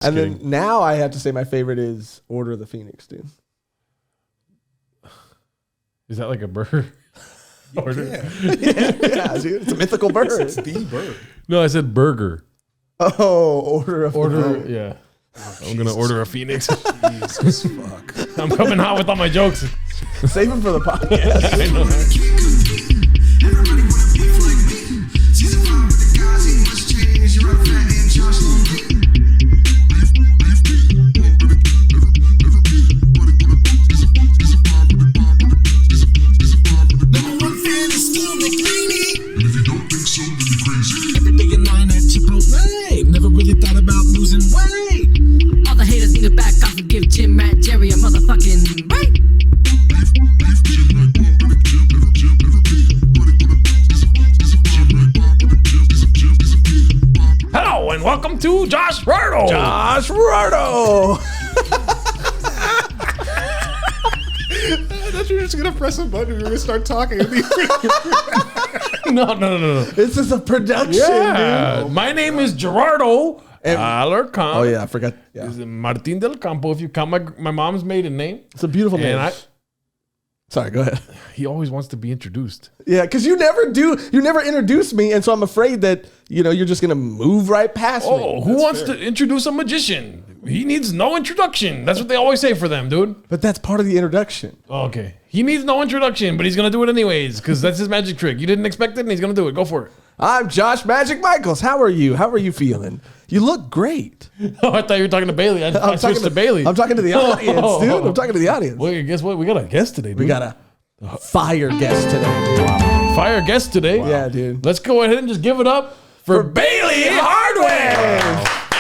And then now I have to say my favorite is Order of the Phoenix, dude. Is that like a bird? Order? Yeah, dude. It's a mythical bird. It's the bird. No, I said burger. Oh, Order of the Phoenix. Yeah. I'm going to order a Phoenix. Jesus fuck. I'm coming out with all my jokes. Save them for the podcast. I know. Everybody wanna beef like me. Season 5 with the guys, he must change. You're a fat and Josh Long. Number one fan is still McLeany. And if you don't think so, then you're crazy. Every day in line at Chipotle. Never really thought about losing weight. All the haters need to back off and give Jim Rat Jerry a motherfucking break. Hello and welcome to Josh Rardo. Josh Rardo. I thought you were just gonna press a button and we were gonna start talking. No. This is a production, Yeah. dude. My name is Gerardo Alarcon. Oh, yeah, I forgot. Yeah. This is Martin del Campo. If you count my mom's maiden name. It's a beautiful name. And Sorry, go ahead. he always wants to be introduced. Yeah, because you never introduce me, and so I'm afraid that, you're just going to move right past me. Oh, who wants to introduce a magician? He needs no introduction. That's what they always say for them, dude. But that's part of the introduction. Okay. He needs no introduction, but he's going to do it anyways because that's his magic trick. You didn't expect it, and he's going to do it. Go for it. I'm Josh Magic Michaels. How are you? How are you feeling? You look great. Oh, I thought you were talking to Bailey. I switched to Bailey. I'm talking to the audience, dude. I'm talking to the audience. Well, guess what? We got a guest today, dude. We got a fire guest today. fire guest today. Yeah, dude. Let's go ahead and just give it up for Bailey Hardware.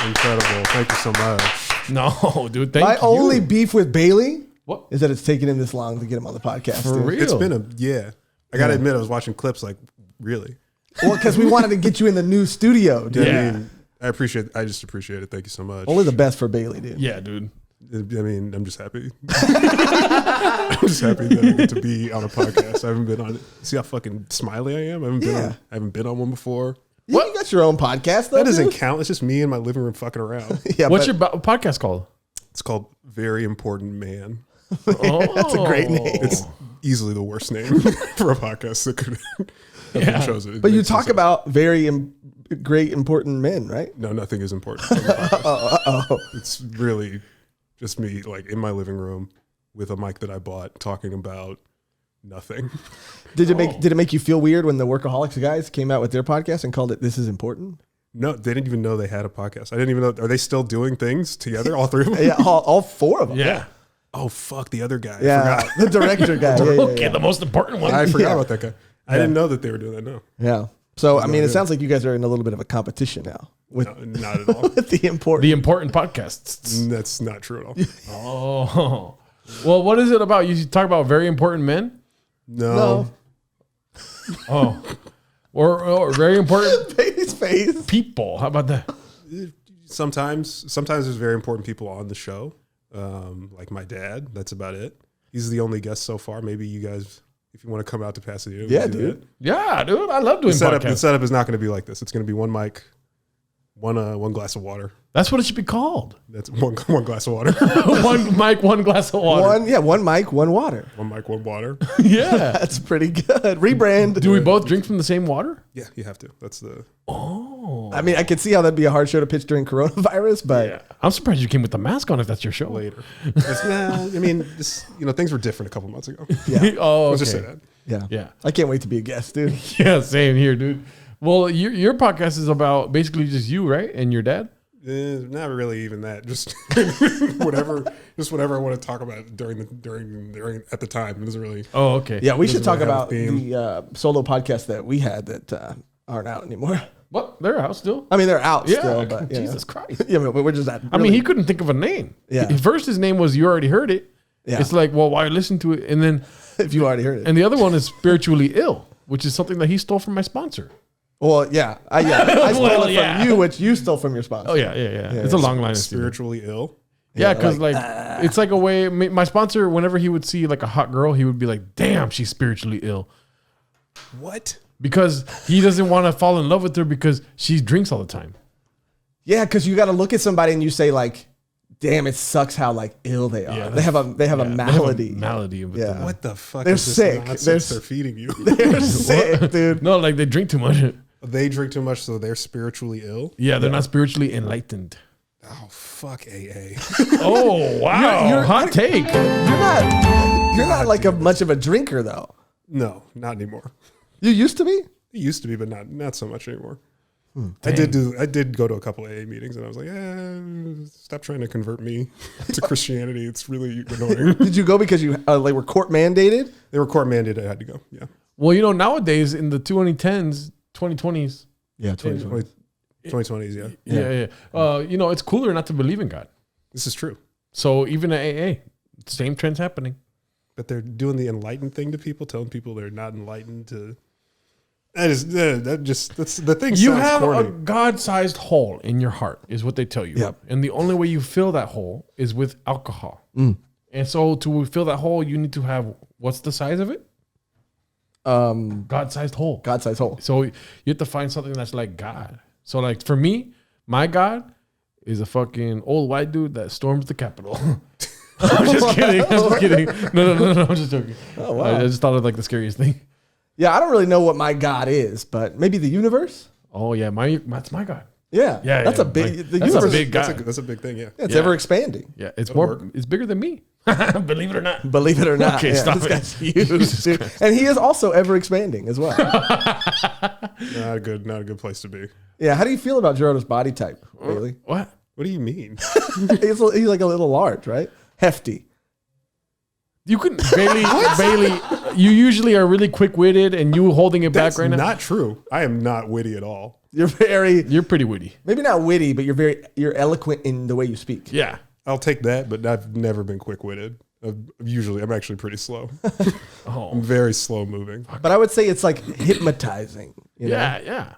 Incredible. Thank you so much. No, dude. Thank My you. only beef with Bailey What? is that it's taken him this long to get him on the podcast. For dude. real? It's been I gotta admit, I was watching clips like, really? Well, because we wanted to get you in the new studio, dude. Yeah. I just appreciate it. Thank you so much. Only the best for Bailey, dude. Yeah, dude. I'm just happy. I'm just happy that I get to be on a podcast. I haven't been on it. See how fucking smiley I am? I haven't been on one before. Yeah, you got your own podcast, though. That doesn't dude. count. It's just me in my living room fucking around. Yeah, What's but your podcast called? It's called Very Important Man. Oh, that's a great name. It's easily the worst name for a podcast that could have chosen it. But you Makes talk sense. about very great, important men, right? No, nothing is important. It's really just me, like in my living room with a mic that I bought, talking about nothing. Did it make you feel weird when the Workaholics guys came out with their podcast and called it "This Is Important"? No, they didn't even know they had a podcast. I didn't even know. Are they still doing things together? All three of them? Yeah, all four of them. yeah. Oh fuck, the other guy. Yeah, I forgot. the director guy. Yeah, Okay, the most important one. I forgot Yeah. about that guy. I didn't know that they were doing that. No, yeah. So I mean, it idea. sounds like you guys are in a little bit of a competition now with, no not at all. with the important. The important podcasts. That's not true at all. Oh. Well, what is it about? You talk about very important men? No. Oh. Or very important Baby's face. people. How about that? Sometimes there's very important people on the show, like my dad. That's about it. He's the only guest so far. Maybe you guys, if you want to come out to Pasadena, we Yeah, can do dude. that. Yeah, dude. I love doing The podcasts. setup is not going to be like this. It's going to be one mic, one glass of water. That's what it should be called. That's one glass of water. One mic, one glass of water. One mic, one water. One mic, one water. Yeah. That's pretty good. Rebrand. Do we both drink from the same water? Yeah, you have to. That's the. I mean, I could see how that'd be a hard show to pitch during coronavirus, but I'm surprised you came with the mask on if that's your show. Later. I mean, things were different a couple months ago. yeah, Oh, Let's okay. just say that. yeah, Yeah. I can't wait to be a guest, dude. Yeah, same here, dude. Well, your podcast is about basically just you, right? And your dad? Not really even that. Just whatever I want to talk about during at the time. It doesn't really. Oh, okay. Yeah, we should talk really have a about theme. the solo podcasts that we had that aren't out anymore. What? They're out still? I mean, they're out Yeah. still, but Jesus Christ. yeah, but we're just not. I mean, he couldn't think of a name. Yeah. First, his name was You Already Heard It. Yeah. It's like, well, why listen to it? And then, if you already heard it. and the other one is Spiritually Ill, which is something that he stole from my sponsor. Well, yeah, I stole Well, it yeah. from you, which you stole from your sponsor. Oh, yeah. It's a long line of stealing. Spiritually ill. Yeah, because it's like a way. My sponsor, whenever he would see like a hot girl, he would be like, "Damn, she's spiritually ill," What? because he doesn't want to fall in love with her because she drinks all the time. Yeah, because you got to look at somebody and you say like, "Damn, it sucks how like ill they are. Yeah, they have a malady. Malady. With Yeah. them. What the fuck They're is this sick. nonsense they're feeding you? They're sick, dude. No, like they drink too much. They drink too much, so they're spiritually ill. Yeah, they're not spiritually enlightened. Oh, fuck AA. Oh wow, You're- hot take. You're not like a much of a drinker though. No, not anymore. You used to be. It used to be, but not so much anymore. I did go to a couple AA meetings, and I was like, stop trying to convert me to Christianity. It's really annoying. Did you go because you like were court mandated? They were court mandated. I had to go. Yeah. Well, you know, nowadays in the 2010s, 2020s, Yeah, 2020s, yeah. yeah. You know, it's cooler not to believe in God. This is true. So even at AA, same trends happening. But they're doing the enlightened thing to people, telling people they're not enlightened to. That's the thing. You sounds have corny. a God-sized hole in your heart, is what they tell you. Yep. And the only way you fill that hole is with alcohol. And so to fill that hole, you need to have, what's the size of it? God-sized hole. God-sized hole. So you have to find something that's like God. So like for me, my God is a fucking old white dude that storms the Capitol. I'm just kidding. I'm just kidding. No. I'm just joking. Oh, wow. I just thought of like the scariest thing. Yeah, I don't really know what my God is, but maybe the universe. Oh yeah, that's my God. Yeah, Yeah, that's yeah, a big. like, The that's a universe, big God. That's a big thing, yeah. it's Yeah. ever expanding. Yeah, it's work. it's bigger than me. Believe it or not. Believe it or not. Okay, yeah, stop this it. guy's huge, dude. And he is also ever expanding as well. Not a good place to be. Yeah, how do you feel about Gerardo's body type, Bailey? What? What do you mean? he's like a little large, right? Hefty. You couldn't Bailey. You usually are really quick-witted, and you holding it That's back right now. not true. I am not witty at all. You're You're pretty witty. maybe not witty, but you're eloquent in the way you speak. Yeah. I'll take that, but I've never been quick-witted. I'm actually pretty slow. Oh. I'm very slow moving. But I would say it's like hypnotizing. You know? Yeah.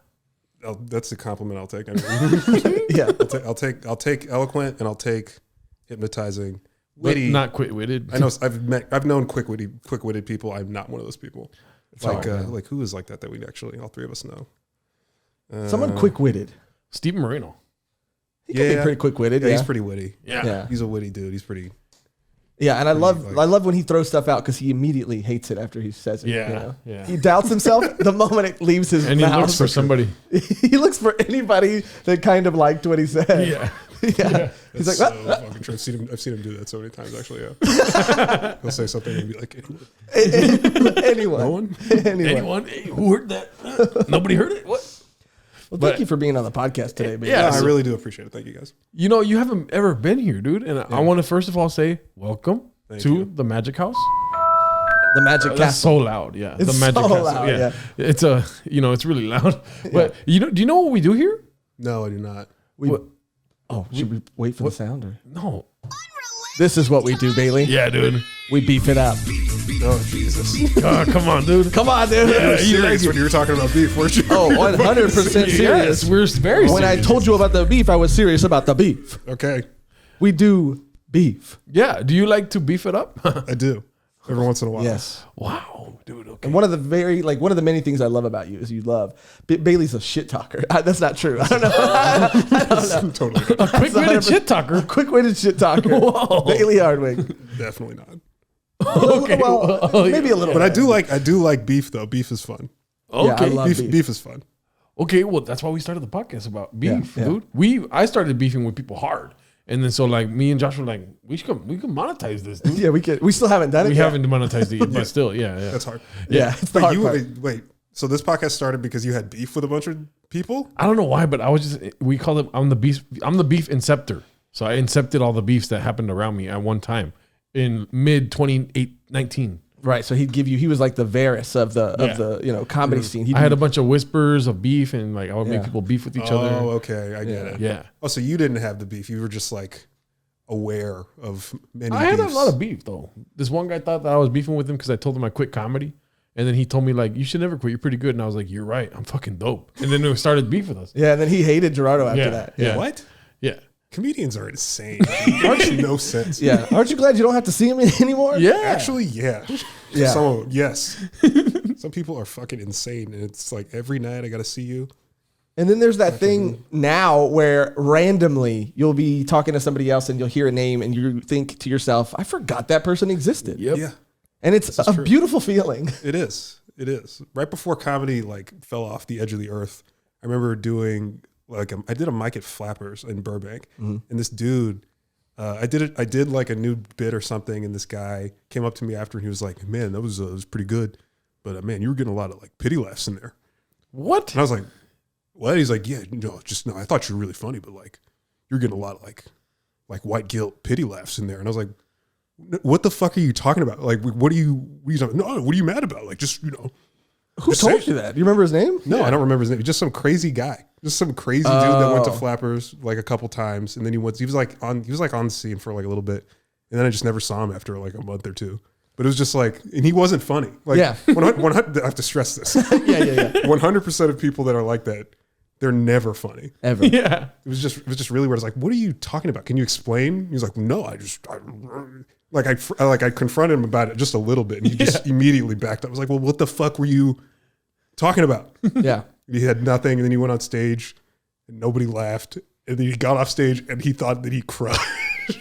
That's a compliment I'll take. Anyway. Yeah. I'll take eloquent, and I'll take hypnotizing. But Witty. not quick-witted. I know I've known quick-witted people. I'm not one of those people. hard, Like who is like that we actually all three of us know. Someone quick-witted. Steven Moreno. He can be pretty quick-witted. Yeah, Yeah, he's pretty witty. Yeah. He's a witty dude. He's pretty. Yeah, and I love when he throws stuff out because he immediately hates it after he says it. Yeah, you know? yeah. He doubts himself the moment it leaves his And he mouth. looks for somebody. He looks for anybody that kind of liked what he said. Yeah. Yeah. He's like, so "What?" fucking true. I've seen him do that so many times. Actually, yeah. He'll say something and be like, anyone. "No one." Anyone? Hey, who heard that? Nobody heard it? What? Well, But- thank you for being on the podcast today, baby. Yeah. No, I so- really do appreciate it. Thank you guys. You know, you haven't ever been here, dude. And I want to first of all say welcome Thank to you. the Magic House. The Magic That's Castle. so loud. Yeah. It's the Magic so Castle. loud, yeah. It's it's really loud. But do you know what we do here? No, I do not. Should we wait for the sound? Or? No. This is what we do, Bailey. Yeah, dude. We beef it up. Oh Jesus! Oh, come on, dude. Come on, dude. You were serious when you were talking about beef, weren't you? Oh, 100% serious. Yes, we're very When I serious. told you about the beef, I was serious about the beef. Okay, We do beef. Yeah. Do you like to beef it up? I do. Every once in a while. Yes. Wow, dude. Okay. And one of the many things I love about you is you love Bailey's a shit talker. That's not true. I don't know. Totally. A quick-witted shit talker. Quick-witted shit talker. Whoa. Bailey Hardwig. Definitely not. Okay. Well, maybe a little. But bit. I do like beef though. Beef is fun. Yeah, I Okay. love beef. Beef is fun. Okay, well, that's why we started the podcast about beef, Yeah, yeah. dude. I started beefing with people hard, and then so like me and Josh were like, we can monetize this, dude. Yeah, we still haven't done it We yet. haven't monetized it yet, but still, yeah. That's hard. Yeah, it's the But hard part. wait. So this podcast started because you had beef with a bunch of people? I don't know why, but I was we called it I'm the beef inceptor. So I incepted all the beefs that happened around me at one time in mid 2019. Right, so he was like the Varys of the comedy scene. He'd I had a bunch of whispers of beef, and like I would make Yeah. people beef with each Oh, other. okay. I get it. Yeah, Oh, so you didn't have the beef. You were just like aware of many I had a beefs. lot of beef though. This one guy thought that I was beefing with him because I told him I quit comedy. And then he told me like, you should never quit. You're pretty good. And I was like, you're right. I'm fucking dope. And then it started beef with us. Yeah, and then he hated Gerardo after that. Yeah. What? Yeah. Comedians are insane. It makes no sense. Yeah. Aren't you glad you don't have to see him anymore? Yeah. Actually, yeah. Yeah. Some of them, yes. Some people are fucking insane. And it's like every night I got to see you. And then there's that thing now where randomly you'll be talking to somebody else and you'll hear a name and you think to yourself, I forgot that person existed. Yep. Yeah, And it's a true. beautiful feeling. it is. It is. Right before comedy like fell off the edge of the earth, I remember doing I did a mic at Flappers in Burbank, and this dude, I did like a new bit or something, and this guy came up to me after and he was like, "Man, that was pretty good, but man, you were getting a lot of like pity laughs in there." What? And I was like, "What?" He's like, "Yeah, no, I thought you were really funny, but like you're getting a lot of like white guilt pity laughs in there." And I was like, "What the fuck are you talking about? Like, what are you talking? No, what are you mad about? Like, just Who Just told say- you that? Do you remember his name? No, I don't remember his name. Just some crazy guy. Just some crazy dude that went to Flappers like a couple times, and then he was like on the scene for like a little bit, and then I just never saw him after like a month or two. But it was just like, and he wasn't funny. Like, Yeah. 100, I have to stress this. Yeah. 100% of people that are like that, they're never funny. Ever. Yeah. It was just really weird. I was like, "What are you talking about? Can you explain?" He was like, "No, I confronted him about it just a little bit, and he just immediately backed up. I was like, "Well, what the fuck were you talking about?" Yeah. He had nothing, and then he went on stage, and nobody laughed, and then he got off stage, and he thought that he crushed.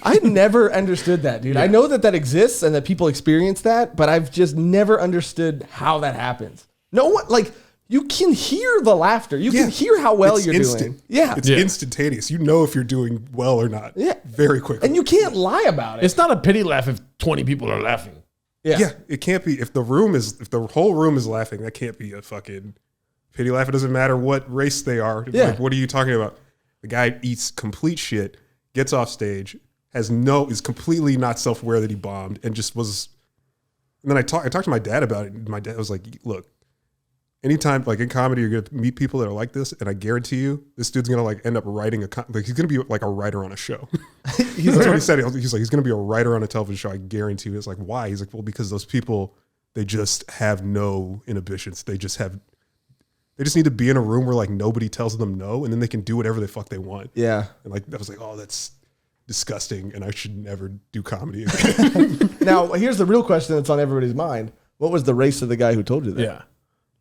I never understood that, dude. I know that exists and that people experience that, but I've just never understood how that happens. No one, like, you can hear the laughter. You can hear how well It's you're instant. doing. Yeah. It's instantaneous. You know if you're doing well or not. Yeah. Very quickly. And you can't lie about it. It's not a pity laugh if 20 people are laughing. yeah, it can't be if the whole room is laughing, that can't be a fucking pity laugh. It doesn't matter what race they are. Yeah. Like, what are you talking about? The guy eats complete shit, gets off stage, is completely not self-aware that he bombed, and just was. And then I talked to my dad about it, and my dad was like, "Look, anytime like in comedy you're gonna meet people that are like this, and I guarantee you, this dude's gonna like end up writing he's gonna be like a writer on a show." That's what he said. He's like, he's gonna be a writer on a television show. I guarantee you. It's like, why? He's like, well, because those people, they just have no inhibitions. They just need to be in a room where like nobody tells them no, and then they can do whatever the fuck they want. Yeah. And like, I was like, oh, that's disgusting, and I should never do comedy again. Now, here's the real question that's on everybody's mind. What was the race of the guy who told you that? Yeah.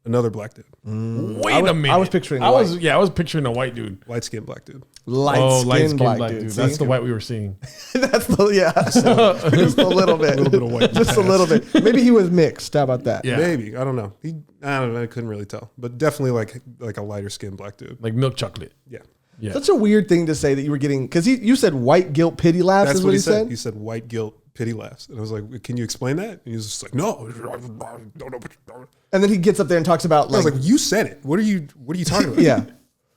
Another black dude, Wait I was- a minute. I was picturing I was white. I was picturing a white dude. light skinned black dude. Light-skinned black, dude. That's See? the white we were seeing. That's the, yeah. Just a little bit. A little bit of white. Just a little bit. Maybe he was mixed. How about that? Yeah. Maybe, I don't know. I don't know. I couldn't really tell, but definitely like a lighter skinned black dude. Like milk chocolate. Yeah, Yeah. Such a weird thing to say that you were getting, because you said white guilt pity laughs that's is what what he he said. said? He said white guilt pity laughs, and I was like, can you explain that? And he was just like, no. And then he gets up there and talks about I was like, like, you said it. What are you talking about? yeah.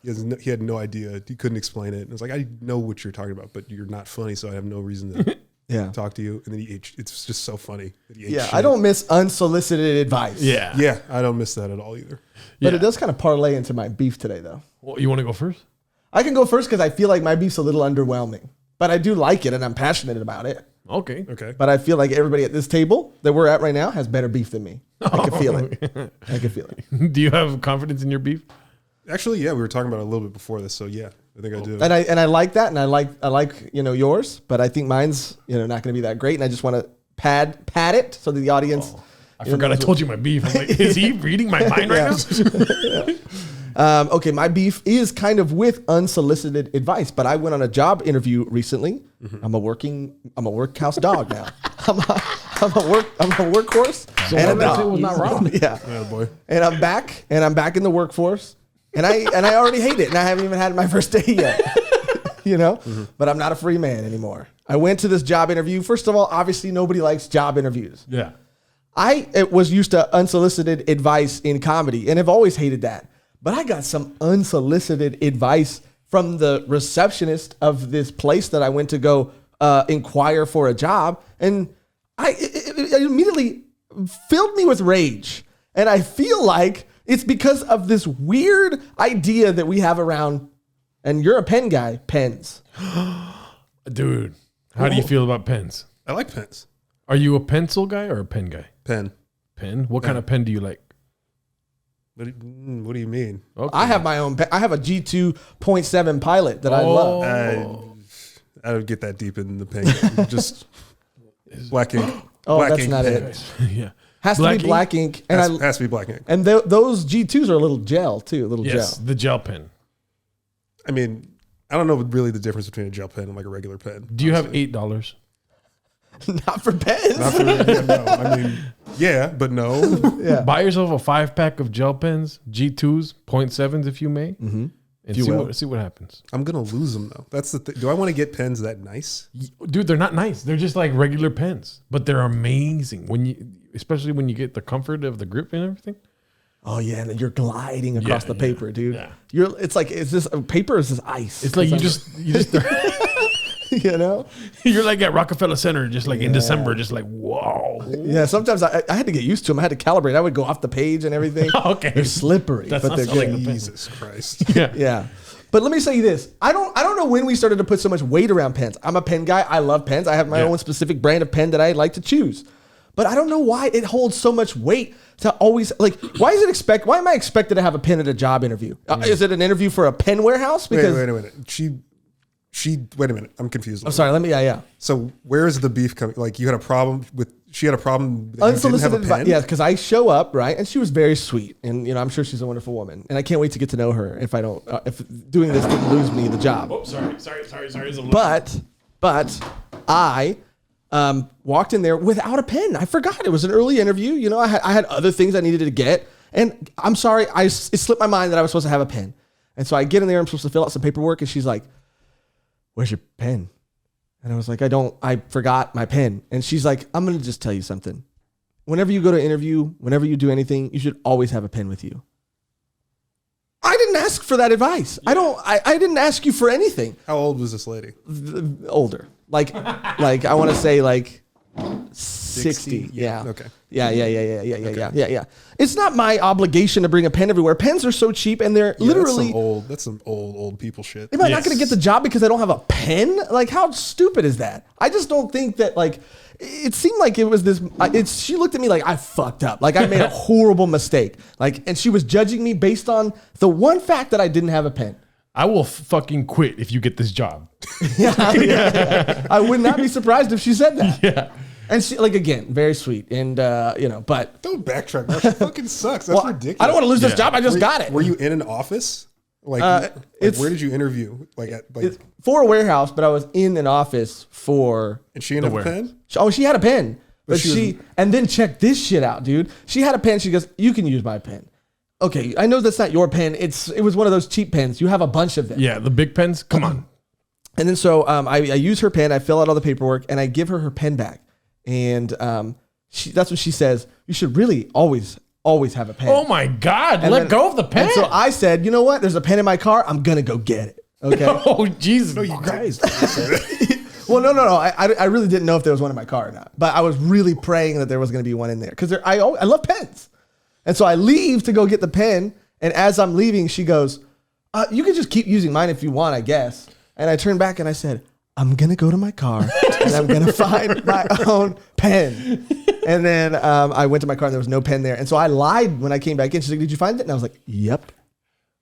He had no idea. He couldn't explain it. And I was like, I know what you're talking about, but you're not funny, so I have no reason to Yeah. talk to you. And then he ate. It's just so funny that he ate Yeah. shit. I don't miss unsolicited advice. Yeah. Yeah, I don't miss that at all either. But Yeah. it does kind of parlay into my beef today, though. Well, you want to go first? I can go first because I feel like my beef's a little underwhelming, but I do like it and I'm passionate about it. Okay. Okay. But I feel like everybody at this table that we're at right now has better beef than me. I can feel it. I can feel it. Do you have confidence in your beef? Actually, yeah, we were talking about it a little bit before this, so yeah, I think I do. And I like that, and I like yours, but I think mine's not going to be that great, and I just want to pad it so that the audience. I forgot I told you my beef. I'm like, is he reading my mind right now? Okay, my beef is kind of with unsolicited advice, but I went on a job interview recently. I'm a workhouse dog now. I'm a workhorse and a what I said dog. was not wrong. Yeah. Yeah, boy. And I'm back in the workforce, and I already hate it, and I haven't even had my first day yet. But I'm not a free man anymore. I went to this job interview. First of all, obviously nobody likes job interviews. Yeah. I was used to unsolicited advice in comedy and have always hated that. But I got some unsolicited advice from the receptionist of this place that I went to go inquire for a job. And it immediately filled me with rage. And I feel like it's because of this weird idea that we have around, and you're a pen guy, pens. Dude, how do you feel about pens? I like pens. Are you a pencil guy or a pen guy? Pen. Pen? What kind of pen do you like? What do you mean? Okay. I have my own pen. I have a G2.7 Pilot that I love. I don't get that deep in the pen game. Just black ink. Oh, black that's ink not pen. it. yeah. Has to be black ink. And Has to be black ink. those G2s are a little gel too, a little Yes, gel. the gel pen. I mean, I don't know really the difference between a gel pen and like a regular pen. Do you have $8? Not for pens. Not for, yeah, no. I mean, yeah, but no. Yeah. Buy yourself a 5-pack of gel pens, G2s, 0.7s if you may, and you will. see what happens. I'm gonna lose them though. That's the thing. Do I want to get pens that nice? Dude, they're not nice. They're just like regular pens, but they're amazing especially when you get the comfort of the grip and everything. Oh yeah, and then you're gliding across the paper, dude. Yeah. It's like, is this paper? Or is this ice? It's like you just you know. you're like at Rockefeller Center, just like in December, just like whoa. Yeah, sometimes I had to get used to them. I had to calibrate. I would go off the page and everything. Okay. They're slippery, That's but not they're sound like good. the pen. Jesus Christ. Yeah. But let me say this. I don't know when we started to put so much weight around pens. I'm a pen guy. I love pens. I have my own specific brand of pen that I like to choose. But I don't know why it holds so much weight to always like. Why am I expected to have a pen at a job interview? Is it an interview for a pen warehouse? Because Wait a minute. She. Wait a minute. I'm confused. I'm sorry. Let me. Yeah. So where is the beef coming? Like you had a problem with. She had a problem. That you didn't have a Unsolicited pen? advice. Yeah, because I show up, right? And she was very sweet. And, I'm sure she's a wonderful woman. And I can't wait to get to know her if I don't, if doing this didn't lose me the job. Oh, sorry. But I walked in there without a pen. I forgot. It was an early interview. I had other things I needed to get. And I'm sorry, it slipped my mind that I was supposed to have a pen. And so I get in there, I'm supposed to fill out some paperwork. And she's like, "Where's your pen?" And I was like, I forgot my pen. And she's like, "I'm going to just tell you something. Whenever you go to interview, whenever you do anything, you should always have a pen with you." I didn't ask for that advice. I didn't ask you for anything. How old was this lady? Older. Like I want to say like 60. Yeah. Okay. Yeah. It's not my obligation to bring a pen everywhere. Pens are so cheap and they're Yeah, literally. That's some old people shit. Am I not going to get the job because I don't have a pen? Like, how stupid is that? I just don't think that, like, it seemed like it was this. She looked at me like I fucked up. Like, I made a horrible mistake. Like, and she was judging me based on the one fact that I didn't have a pen. I will fucking quit if you get this job. Yeah. I would not be surprised if she said that. Yeah. And she, like, again, very sweet. And, but. Don't backtrack. That fucking sucks. That's ridiculous. I don't want to lose this job. I just got it. Were you in an office? Like, where did you interview? It's for a warehouse, but I was in an office for. And she didn't have a pen? Oh, she had a pen. But she and then check this shit out, dude. She had a pen. She goes, "You can use my pen." Okay, I know that's not your pen. It was one of those cheap pens. You have a bunch of them. Yeah, the big pens. Come on. And then so I use her pen. I fill out all the paperwork, and I give her pen back. And that's what she says. "You should really always have a pen." Oh my God! Let go of the pen. And so I said, "You know what? There's a pen in my car. I'm gonna go get it." Okay. Oh Jesus Christ! Well, no. I really didn't know if there was one in my car or not, but I was really praying that there was going to be one in there because I love pens. And so I leave to go get the pen, and as I'm leaving, she goes, "You can just keep using mine if you want, I guess." And I turned back and I said, "I'm gonna go to my car and I'm gonna find my own pen." And then I went to my car and there was no pen there, and so I lied when I came back in. She's like, "Did you find it?" And I was like, "Yep."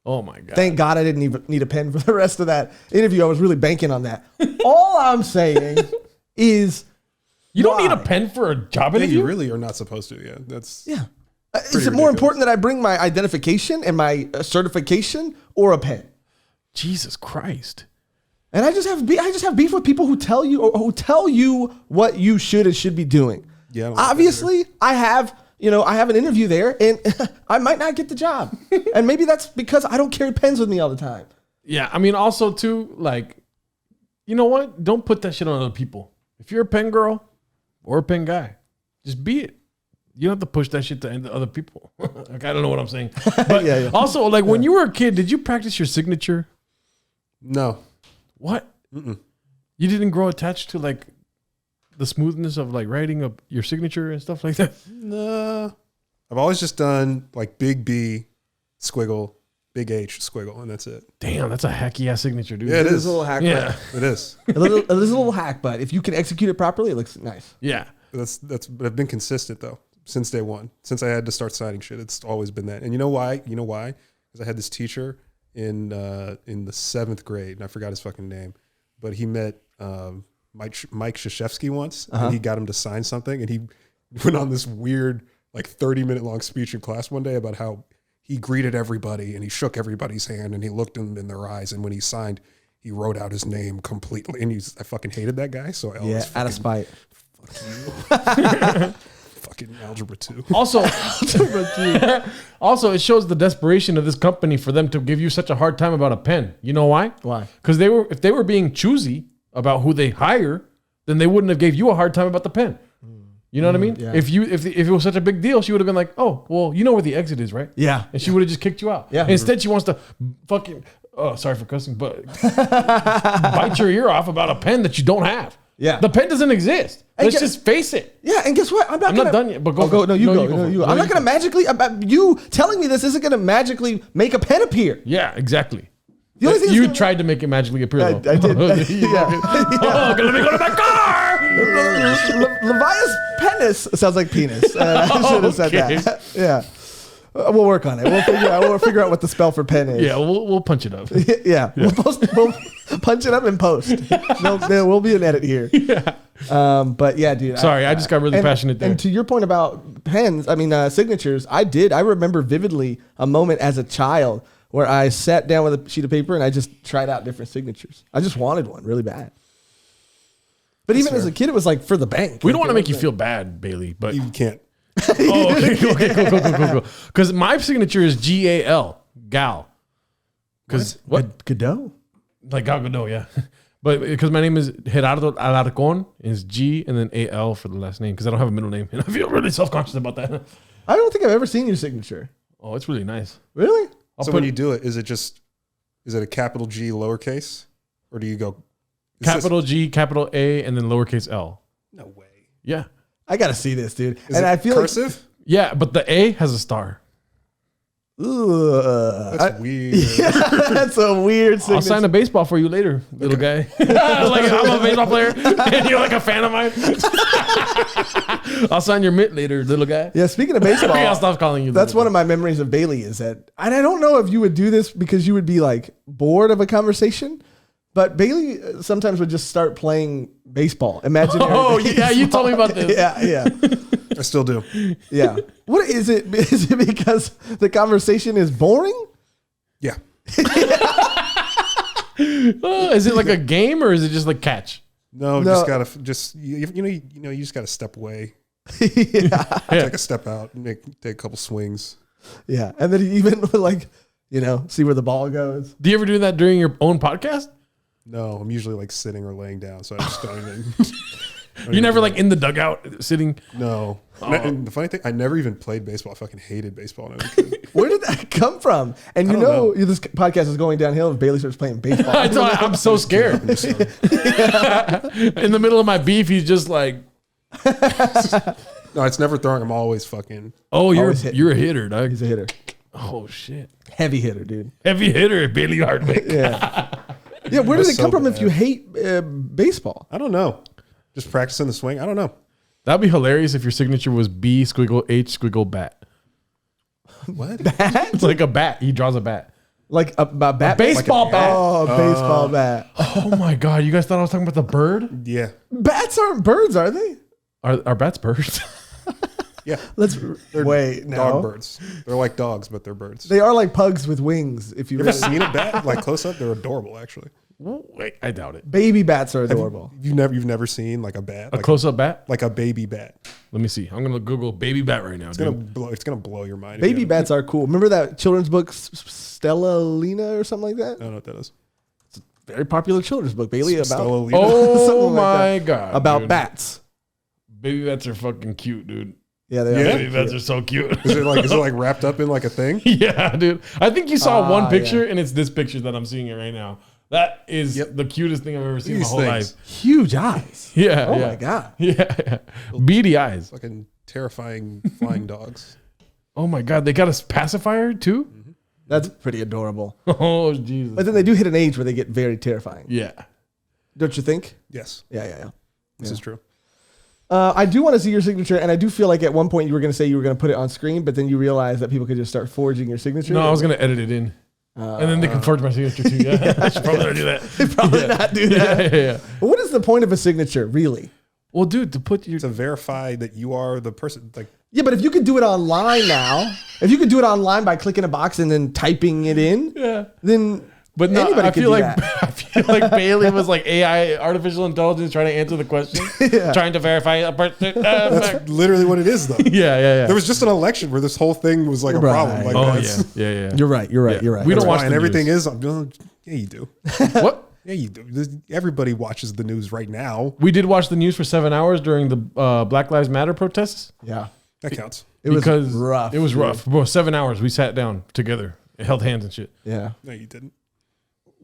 Oh my God! Thank God I didn't even need a pen for the rest of that interview. I was really banking on that. All I'm saying is, You don't need a pen for a job Yeah, interview. you really are not supposed to. Yeah, that's yeah. Is it more important that I bring my identification and my certification or a pen? Jesus Christ! And I just have beef with people who tell you what you should and should be doing. Yeah, I don't like that Obviously, I have an interview there, and I might not get the job, and maybe that's because I don't carry pens with me all the time. Yeah, I mean, also too, like, you know what? Don't put that shit on other people. If you're a pen girl or a pen guy, just be it. You don't have to push that shit to other people. Like, I don't know what I'm saying. But Yeah. also, like, when you were a kid, did you practice your signature? no. What? You didn't grow attached to, like, the smoothness of, like, writing up your signature and stuff like that? No. I've always just done like big B squiggle, big H squiggle, and that's it. Damn, that's a hacky ass signature, dude. Yeah, it is. a little hack. Yeah. It is. It is a little hack, but if you can execute it properly, it looks nice. Yeah. But I've been consistent though since day one. Since I had to start signing shit, it's always been that. And you know why? Because I had this teacher in the 7th grade, and I forgot his fucking name, but he met Mike Krzyzewski once, and he got him to sign something, and he went on this weird like 30-minute long speech in class one day about how he greeted everybody and he shook everybody's hand and he looked them in their eyes. And when he signed, he wrote out his name completely. And I fucking hated that guy. So I always out of spite. fucking algebra 2. Also, also, it shows the desperation of this company for them to give you such a hard time about a pen. You know why? Why? Because if they were being choosy about who they hire, then they wouldn't have gave you a hard time about the pen. You know what I mean? yeah. If it was such a big deal, she would have been like, "Oh, well, you know where the exit is, right?" Yeah. And she would have just kicked you out. Yeah. Instead, she wants to fucking sorry for cussing, but bite your ear off about a pen that you don't have. Yeah. The pen doesn't exist. Let's just face it. Yeah, and guess what? I'm not done yet, but go. No, you No, go. you go No, for it. you. No, I'm you not go gonna magically. You telling me this isn't gonna magically make a pen appear. Yeah, exactly. The only thing You that's tried to make it magically appear, I though. did. Yeah. Oh, let me go to my car. Levias penis sounds like penis. I should have said Okay. that. Yeah. We'll work on it. We'll figure out what the spell for pen is. Yeah, we'll punch it up. Yeah. We'll punch it up in post. There will be an edit here. Yeah. But yeah, dude. Sorry, I just got really passionate there. And to your point about pens, signatures, I remember vividly a moment as a child where I sat down with a sheet of paper and I just tried out different signatures. I just wanted one really bad. But even as a kid, it was like for the bank. We don't want to make you feel bad, Bailey, but You can't. oh, okay, cool. Because my signature is GAL, Gal. Because what? Godot? Like Gal Gadot, yeah. But because my name is Gerardo Alarcon, is G and then AL for the last name because I don't have a middle name, and I feel really self-conscious about that. I don't think I've ever seen your signature. Oh, it's really nice. Really? So when you do it, is it a capital G lowercase? Or do you go Capital G, capital A, and then lowercase L. No way. Yeah. I gotta see this, dude. Is and it I feel cursive? Yeah, but the A has a star. like That's weird. that's a weird signature. I'll sign a baseball for you later, little guy. Like I'm a baseball player, and you're like a fan of mine. I'll sign your mitt later, little guy. Yeah, speaking of baseball, I'll stop calling you. that's one of my memories of Bailey is that, and I don't know if you would do this because you would be like bored of a conversation, but Bailey sometimes would just start playing baseball. Imaginary. Oh, yeah, you baseball. told me about this. Yeah. I still do. Yeah. What is it? Is it because the conversation is boring? Yeah. Is it like a game or is it just like catch? No, No. just gotta you just gotta step away, Yeah. take a step out, and take a couple swings. Yeah. And then even like, see where the ball goes. Do you ever do that during your own podcast? No, I'm usually like sitting or laying down, so I just don't even. You're never like in the dugout sitting. No. And the funny thing, I never even played baseball. I fucking hated baseball when I was a kid. Where did that come from? And I don't know. this podcast is going downhill if Bailey starts playing baseball. I'm so scared. In the middle of my beef, he's just like, No, it's never throwing. I'm always fucking. "Oh, Always hitting. you're a hitter, dog." He's a hitter. Oh shit, Heavy hitter, dude. heavy hitter, Bailey Hardwick. Yeah. Yeah, where did it so come from if bad. you hate baseball? I don't know. Just practicing the swing. I don't know. That'd be hilarious if your signature was B squiggle H squiggle bat. What? It's like a bat. He draws a bat. Like a bat? Baseball Like bat. Oh, baseball bat. Oh my god, you guys thought I was talking about the bird? Yeah. Bats aren't birds, are they? Are bats birds? Yeah. Let's They're wait. No, dog birds. They're like dogs, but they're birds. they are like pugs with wings. If you You ever really, seen a bat like close up? They're adorable, actually. Wait, I doubt it. baby bats are adorable. You've never seen like a bat, A like, close up bat? like a baby bat. Let me see. I'm gonna Google baby bat right now. It's Dude. gonna blow your mind. Baby again. bats are cool. Remember that children's book Stella Lena or something like I that? don't know what that is. Very popular children's book, Bailey, about Stella Lena? Oh Something like my that. god. about dude. bats. Baby bats are fucking cute, dude. Yeah, they Yeah? are. Baby bats are so cute. Is it like wrapped up in like a thing? Yeah, dude. I think you saw one Ah, picture, and it's this picture that I'm seeing it right now. That is the cutest thing I've ever seen in my These whole things. life. Huge eyes. Yeah. Oh yeah. my god. Yeah. Beady eyes. Fucking terrifying flying dogs. Oh my god, they got a pacifier too? That's pretty adorable. Oh Jesus. But then they do hit an age where they get very terrifying. Yeah. Don't you think? Yes, Yeah. this is true. I do want to see your signature, and I do feel like at one point you were going to say you were going to put it on screen, but then you realized that people could just start forging your signature. No, I was gonna edit it in. And then they can forge my signature too. Yeah. I should probably do that. probably not do that. Yeah. But what is the point of a signature, really? Well, dude, to put your To verify that you are the person. Like Yeah, but if you could do it online now, if you could do it online by clicking a box and then typing it in, then But no, anybody I could feel do like that. I feel like Bailey was like AI, artificial intelligence, trying to answer the question, trying to verify a person. That's literally what it is, though. yeah. There was just an election where this whole thing was like a Right. problem. Like, Oh that's- yeah. You're right. You're right. You're right. We don't that's watch why, the and everything news. is. Yeah, you do. What? Yeah, you do. Everybody watches the news right now. We did watch the news for 7 hours during the Black Lives Matter protests. Yeah. That counts. It was because rough. It was rough. Bro, 7 hours. We sat down together, and held hands and shit. Yeah. No, you didn't.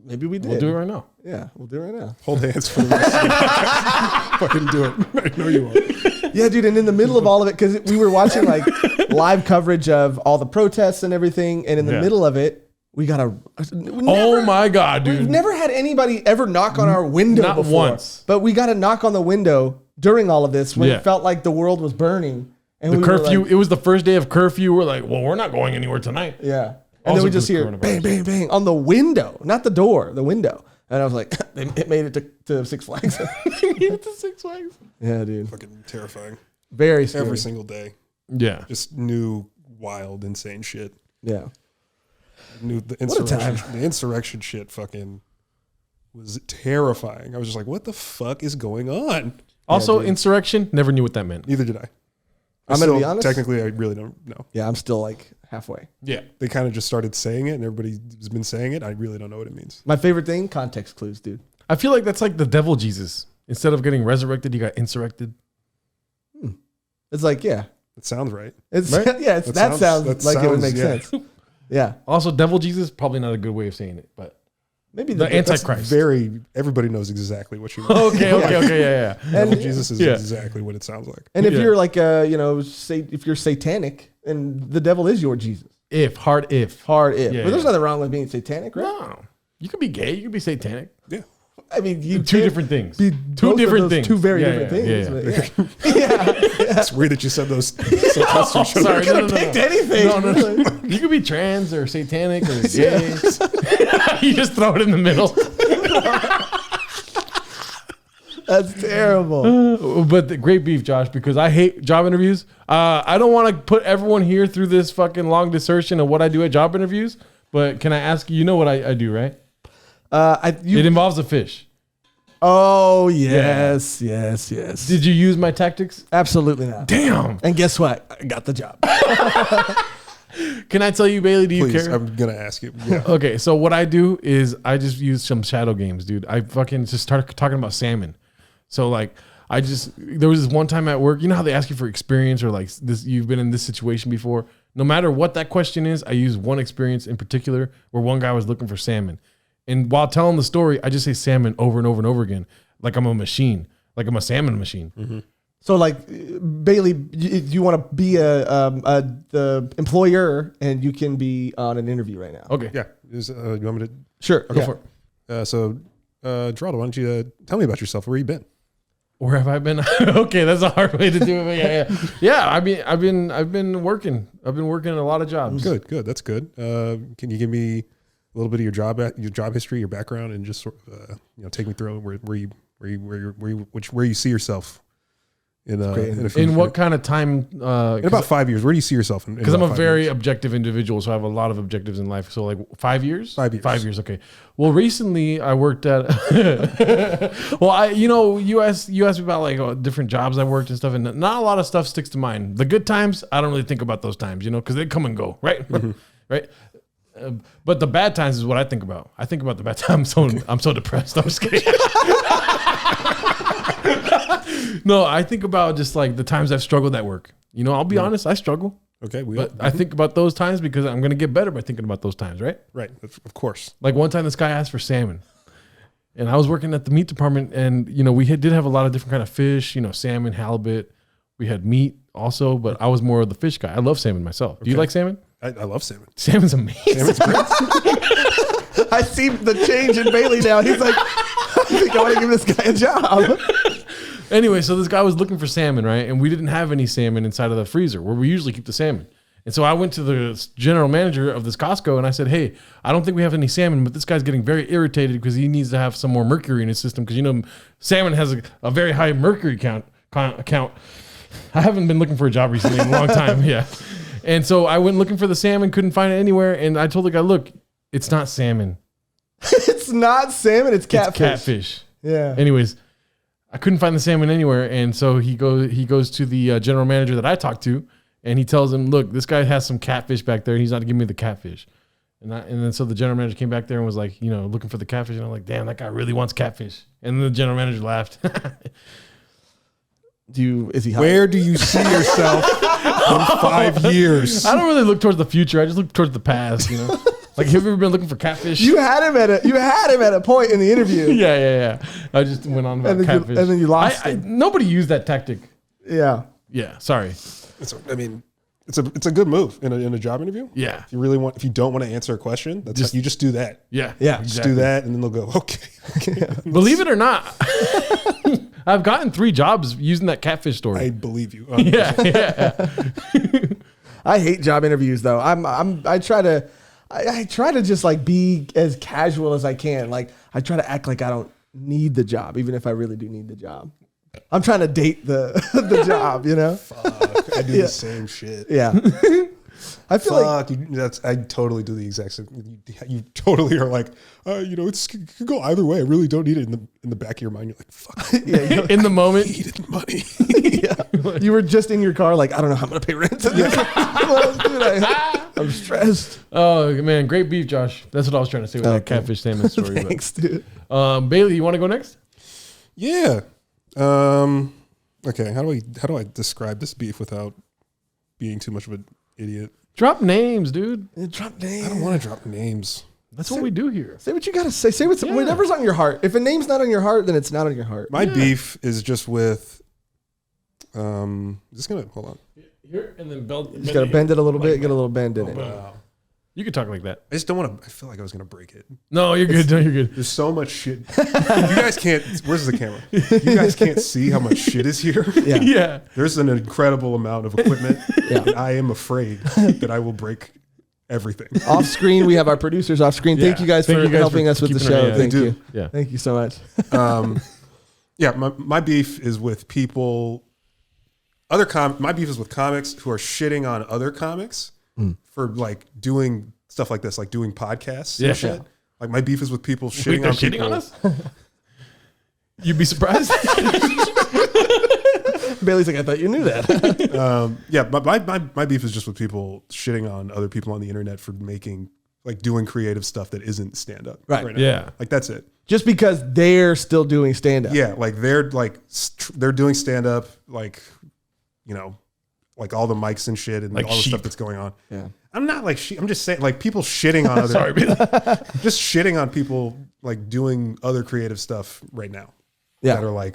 Maybe we did. We'll do it right now. Yeah, we'll do it right now. Hold hands for the rest of the podcast. Fucking do it. I know you won't. Yeah, dude. And in the middle of all of it, because we were watching like live coverage of all the protests and everything, and in the Yeah. middle of it, we got Oh my god, We've dude! never had anybody ever knock on our window Not before. once. But we got a knock on the window during all of this when Yeah. it felt like the world was burning. And The we were curfew. like- It was the first day of curfew. We're like, well, we're not going anywhere tonight. yeah. And Also then we just because hear coronavirus. bang, bang, bang on the window, not the door, the window. And I was like, it made it to Six Flags. to Six Flags. Yeah, dude. Fucking terrifying. Very scary. Every single day. Yeah. Just new, wild, insane shit. Yeah. New the a insurrection. time. The insurrection shit fucking was terrifying. I was just like, what the fuck is going on? Also, insurrection. Never knew what that meant. Neither did I. I'm gonna be honest. Technically, I really don't know. Yeah, I'm still like halfway. Yeah. They kind of just started saying it, and everybody's been saying it. I really don't know what it means. My favorite thing, context clues, dude. I feel like that's like the devil Jesus. Instead of getting resurrected, he got insurrected. It's like, yeah. It sounds right. It's Right? yeah, it's, that sounds like it would make yeah. sense. Yeah. Also, devil Jesus, probably not a good way of saying it, but Maybe the the Antichrist. Everybody knows exactly what you mean. Okay, yeah. Devil Jesus is Yeah. exactly what it sounds like. And if Yeah. you're like say if you're satanic and the devil is your Jesus. Hard if. Hard if. Yeah, but there's yeah. nothing wrong with being satanic, right? No. You could be gay. You could be satanic. Yeah. I mean, you Two can't different things. be Two both of different those things. Two very Yeah, different yeah, things. yeah. but yeah. It's weird that you said those. Oh, sorry. No. Picked anything. No. You could be trans or satanic or gay. You just throw it in the middle. That's terrible. But the great beef, Josh, because I hate job interviews. I don't want to put everyone here through this fucking long dissertation of what I do at job interviews. But can I ask you? You know what I do, right? It involves a fish. Oh yes, yes. Did you use my tactics? Absolutely not. Damn. And guess what? I got the job. Can I tell you, Bailey? Do you Please, care? I'm gonna ask you. Yeah. Okay, so what I do is I just use some shadow games, dude. I fucking just start talking about salmon. So like there was this one time at work, you know how they ask you for experience or like this, you've been in this situation before. No matter what that question is, I use one experience in particular where one guy was looking for salmon. And while telling the story, I just say salmon over and over and over again. Like I'm a machine, like I'm a salmon machine. Mm-hmm. So like Bailey, you want to be the employer and you can be on an interview right now. Okay. Yeah. You want me to? Sure. Go for it. Geraldo, why don't you tell me about yourself? Where you been? Where have I been? Okay, that's a hard way to do it. But yeah. I mean, I've been working. I've been working in a lot of jobs. Good. That's good. Can you give me a little bit of your job history, your background, and just sort of take me through where you see yourself in a In future- what kind of time? in about 5 years? Where do you see yourself? Because I'm a very objective individual, so I have a lot of objectives in life. So like 5 years? 5 years. 5 years, okay. Well, recently I worked at you asked me about like different jobs I worked and stuff, and not a lot of stuff sticks to mind. The good times, I don't really think about those times, because they come and go, right? Right? But the bad times is what I think about. I think about the bad times. I'm so depressed. I'm just kidding. No, I think about just like the times I've struggled at work. I'll be honest, I struggle. Okay, But I think about those times because I'm going to get better by thinking about those times, right? right, of course. Like one time this guy asked for salmon. And I was working at the meat department and, we did have a lot of different kind of fish, salmon, halibut. We had meat also, but I was more of the fish guy. I love salmon myself. Do you like salmon? I love salmon. Salmon's amazing. Salmon's great. I see the change in Bailey now. He's like, I think I want to give this guy a job. Anyway, so this guy was looking for salmon, right? And we didn't have any salmon inside of the freezer where we usually keep the salmon. And so I went to the general manager of this Costco and I said, hey, I don't think we have any salmon, but this guy's getting very irritated because he needs to have some more mercury in his system because, salmon has a very high mercury count. I haven't been looking for a job recently in a long time. Yeah. And so I went looking for the salmon, couldn't find it anywhere. And I told the guy, look, it's not salmon. It's not salmon, it's catfish. It's catfish. Yeah. Anyways, I couldn't find the salmon anywhere. And so he goes to the general manager that I talked to, and he tells him, look, this guy has some catfish back there. And he's not giving me the catfish. And then so the general manager came back there and was like, looking for the catfish. And I'm like, damn, that guy really wants catfish. And then the general manager laughed. Is he hot? Where do you see yourself in 5 years? I don't really look towards the future. I just look towards the past, Like, have you ever been looking for catfish? You had him at a point in the interview. Yeah. I just went on about catfish. And then you lost it. Nobody used that tactic. Yeah. Yeah, sorry. It's a good move in a job interview. Yeah. If you don't want to answer a question, you just do that. Yeah. Yeah. Just do that, and then they'll go, okay. Believe it or not, I've gotten 3 jobs using that catfish story. I believe you. Yeah. I hate job interviews though. I try to just like be as casual as I can. Like I try to act like I don't need the job, even if I really do need the job. I'm trying to date the job, Fuck, I do the same shit. Yeah. I feel like I totally do the exact same. You totally are like, it could go either way. I really don't need it in the back of your mind. You're like, fuck. In the moment. Needed money. yeah. You were just in your car, like, I don't know how I'm gonna pay rent today. I'm stressed. Oh man, great beef, Josh. That's what I was trying to say with that catfish salmon story. Thanks, dude. Bailey, you want to go next? Yeah. Okay. How do I describe this beef without being too much of an idiot? Drop names, dude. Drop names. I don't want to drop names. That's what we do here. Say what you gotta say. Say whatever's on your heart. If a name's not on your heart, then it's not on your heart. My beef is just with. Just gonna hold on. Here and then bend. You just gotta bend it a little bit. Get a little bend in it. Wow. You can talk like that. I just don't want to. I feel like I was gonna break it. No, you're good. No, you're good. There's so much shit. You guys can't. Where's the camera? You guys can't see how much shit is here. Yeah. Yeah. There's an incredible amount of equipment. Yeah. And I am afraid that I will break everything. Off screen, we have our producers off screen. Thank Yeah. you guys Thank for you guys helping for us with the keeping our- show. yeah, Thank they you. do. Yeah. Thank you so much. Yeah, my beef is with people. My beef is with comics who are shitting on other comics for like doing stuff like this, like doing podcasts Yeah. and shit. Like my beef is with people Wait, shitting they're on shitting people. on us? You'd be surprised. Bailey's like, I thought you knew that. Yeah, but my beef is just with people shitting on other people on the internet for doing creative stuff that isn't stand up. Right. now. Yeah. Like that's it. Just because they're still doing stand up. Yeah, like they're doing stand up, like all the mics and shit and Like all the sheep. stuff that's going on. Yeah. I'm not like I'm just saying like people shitting on other Sorry, Bailey. just shitting on people like doing other creative stuff right now. Yeah. That are like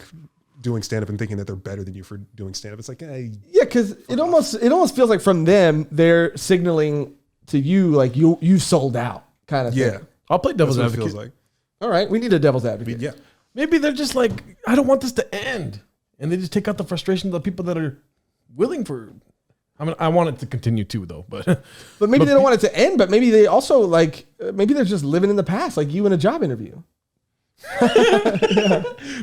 doing stand up and thinking that they're better than you for doing stand up. It's like, hey, Yeah, because it almost feels like from them they're signaling to you like you sold out kind of yeah. thing. I'll play devil's That's what it advocate. feels like. All right, we need a devil's advocate. Yeah. Maybe they're just like, I don't want this to end. And they just take out the frustration of the people that are willing for. I mean, I want it to continue too, though. But But maybe they don't want it to end. But maybe they also like maybe they're just living in the past, like you in a job interview.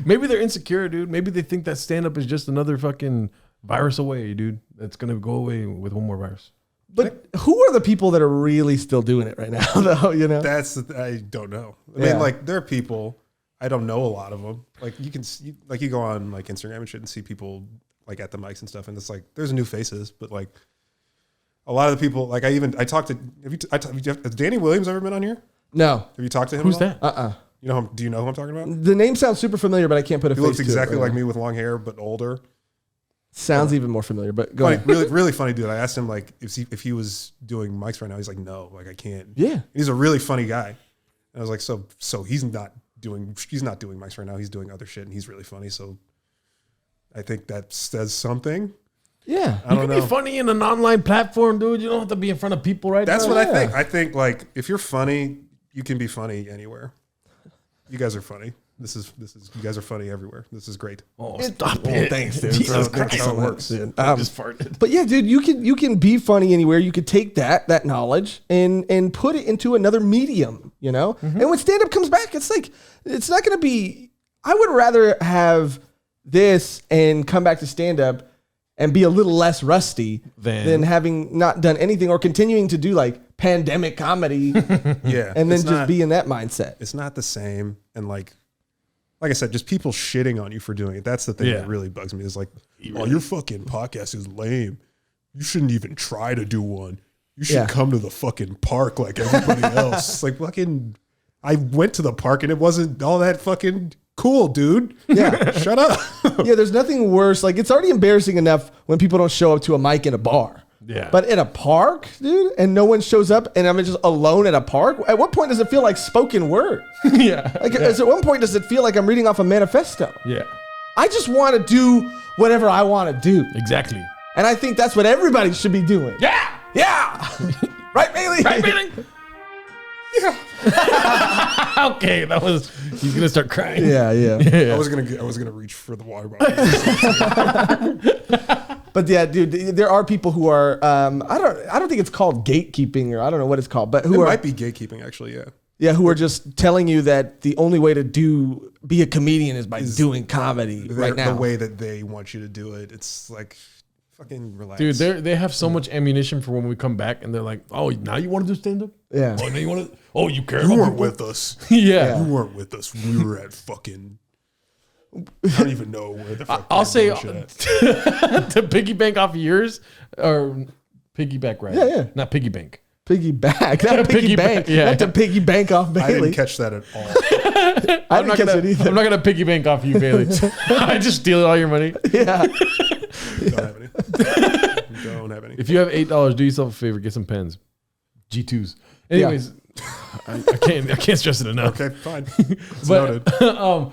maybe they're insecure, dude. Maybe they think that stand up is just another fucking virus away, dude. That's gonna go away with one more virus. But who are the people that are really still doing it right now, though? I don't know. I Yeah. mean, like there are people, I don't know a lot of them. Like you can see, like you go on like Instagram and shit and see people like at the mics and stuff. And it's like, there's new faces, but like a lot of the people, like I talked to, has Danny Williams ever been on here? No. Have you talked to him? Who's at all? that? Do you know who I'm talking about? The name sounds super familiar, but I can't put a He face looks to it exactly right like now. me with long hair, but older. Sounds even more familiar, but go Funny, ahead. really, really funny dude. I asked him like if he was doing mics right now. He's like, no, like I can't. Yeah. He's a really funny guy. And I was like, so he's not doing mics right now. He's doing other shit, and he's really funny. So I think that says something. Yeah. I You don't can know. be funny in an online platform, dude. You don't have to be in front of people right That's now. what I think. I think like if you're funny, you can be funny anywhere. You guys are funny. This is you guys are funny everywhere. This is great. Oh, stop it. Thanks, dude. Jesus Thanks Christ. so much, dude. I just farted. But yeah, dude, you can be funny anywhere. You could take that knowledge and put it into another medium, you know? Mm-hmm. And when stand up comes back, it's like it's not going to be I would rather have this and come back to stand up and be a little less rusty than having not done anything or continuing to do like pandemic comedy Yeah. and then it's just not, be in that mindset. it's not the same. And like I said, just people shitting on you for doing it. That's the thing Yeah. that really bugs me is like, oh, your fucking podcast is lame. You shouldn't even try to do one. You should Yeah. come to the fucking park like everybody else. It's like fucking, I went to the park and it wasn't all that fucking cool, dude. Yeah. Shut up. Yeah, there's nothing worse. Like, it's already embarrassing enough when people don't show up to a mic in a bar. Yeah. But in a park, dude, and no one shows up and I'm just alone at a park, at what point does it feel like spoken word? Yeah. Like, at one point does it feel like I'm reading off a manifesto? Yeah. I just want to do whatever I want to do. Exactly. And I think that's what everybody should be doing. Yeah. Yeah. Right, Bailey? Right, Bailey? Yeah. Okay, that was. He's gonna start crying. Yeah, yeah. I was gonna reach for the water bottle. But yeah, dude, there are people who are I don't think it's called gatekeeping or I don't know what it's called, but It who are might be gatekeeping, actually. Yeah. yeah, who are just telling you that the only way to be a comedian is by doing comedy right now. The way that they want you to do it, it's like fucking relax, Dude, they have so much ammunition for when we come back, and they're like, "Oh, now you want to do stand up? Yeah. Oh, now you want to? Oh, you care You about weren't people?" with us. Yeah. You weren't with us. We were at fucking. I don't even know where the fuck. I'll say shit at. to piggy bank off yours or piggyback, right? Yeah, yeah. Not piggy bank. Piggy back, not piggy Piggy bank, bank, yeah. not to piggy bank off I Bailey. didn't catch that at all. I didn't catch it either. I'm not gonna piggy bank off you, Bailey. I just steal all your money. Yeah, Don't have any. Don't have any. If you have $8, do yourself a favor, get some pens, G2s. Anyways, I can't stress it enough. Okay, fine. It's noted. But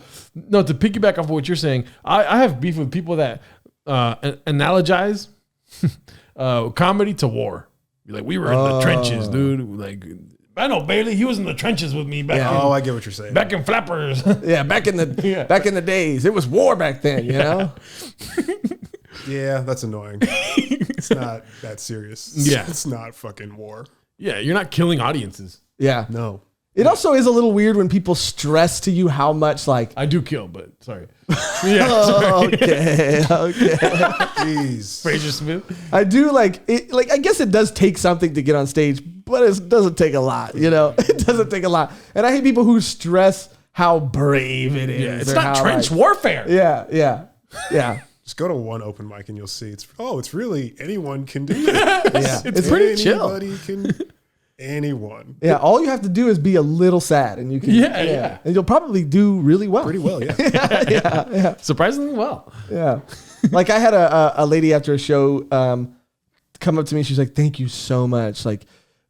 no, to piggyback off of what you're saying, I have beef with people that analogize comedy to war. Be like, we were in the trenches, dude. Like, I know Bailey, he was in the trenches with me back Oh, I get what you're saying. back in Flappers. yeah. Back in the days, it was war back then. You know. Yeah, that's annoying. It's not that serious. Yeah. It's not fucking war. Yeah, you're not killing audiences. Yeah. No. It also is a little weird when people stress to you how much like. I do kill, but sorry. Yeah, sorry. Okay. Jeez. Fraser Smith. I do like it. Like, I guess it does take something to get on stage, but it doesn't take a lot. You know, it doesn't take a lot. And I hate people who stress how brave it is. Yeah, it's or not how, trench like- warfare. Yeah. Just go to one open mic and you'll see it's really anyone can do it. Yeah. It's pretty chill. Anybody can. Anyone. Yeah, all you have to do is be a little sad, and you can. Yeah. and you'll probably do really well. Pretty well, yeah. yeah. Surprisingly well. Like, I had a lady after a show come up to me. She's like, "Thank you so much. Like,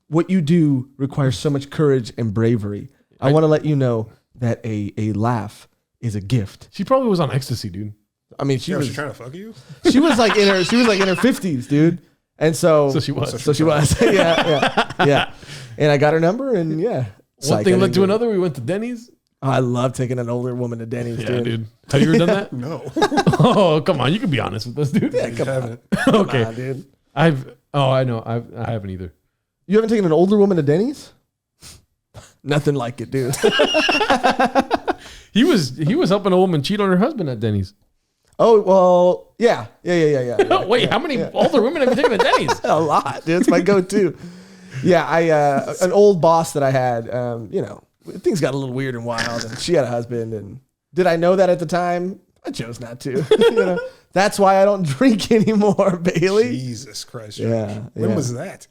what you do requires so much courage and bravery. I want to let you know that a laugh is a gift." She probably was on ecstasy, dude. I mean, she Was was she trying to fuck you? she was like in her 50s, dude. And so So she was. So she was. yeah. And I got her number, and yeah. One Psych, I thing led didn't to go. another. We went to Denny's. Oh, I love taking an older woman to Denny's, Yeah, dude. dude. Have you ever done that? No. Oh, come on. You can be honest with us, dude. Yeah, I come on. haven't. Okay. Nah, dude. I know. I haven't either. You haven't taken an older woman to Denny's? Nothing like it, dude. He was helping a woman cheat on her husband at Denny's. Oh, well, yeah. Wait, how many older women have you taken to Denny's? A lot, dude. It's my go-to. Yeah, an old boss that I had, things got a little weird and wild, and she had a husband, and did I know that at the time? I chose not to. That's why I don't drink anymore, Bailey. Jesus Christ. Yeah, George. When yeah. was that?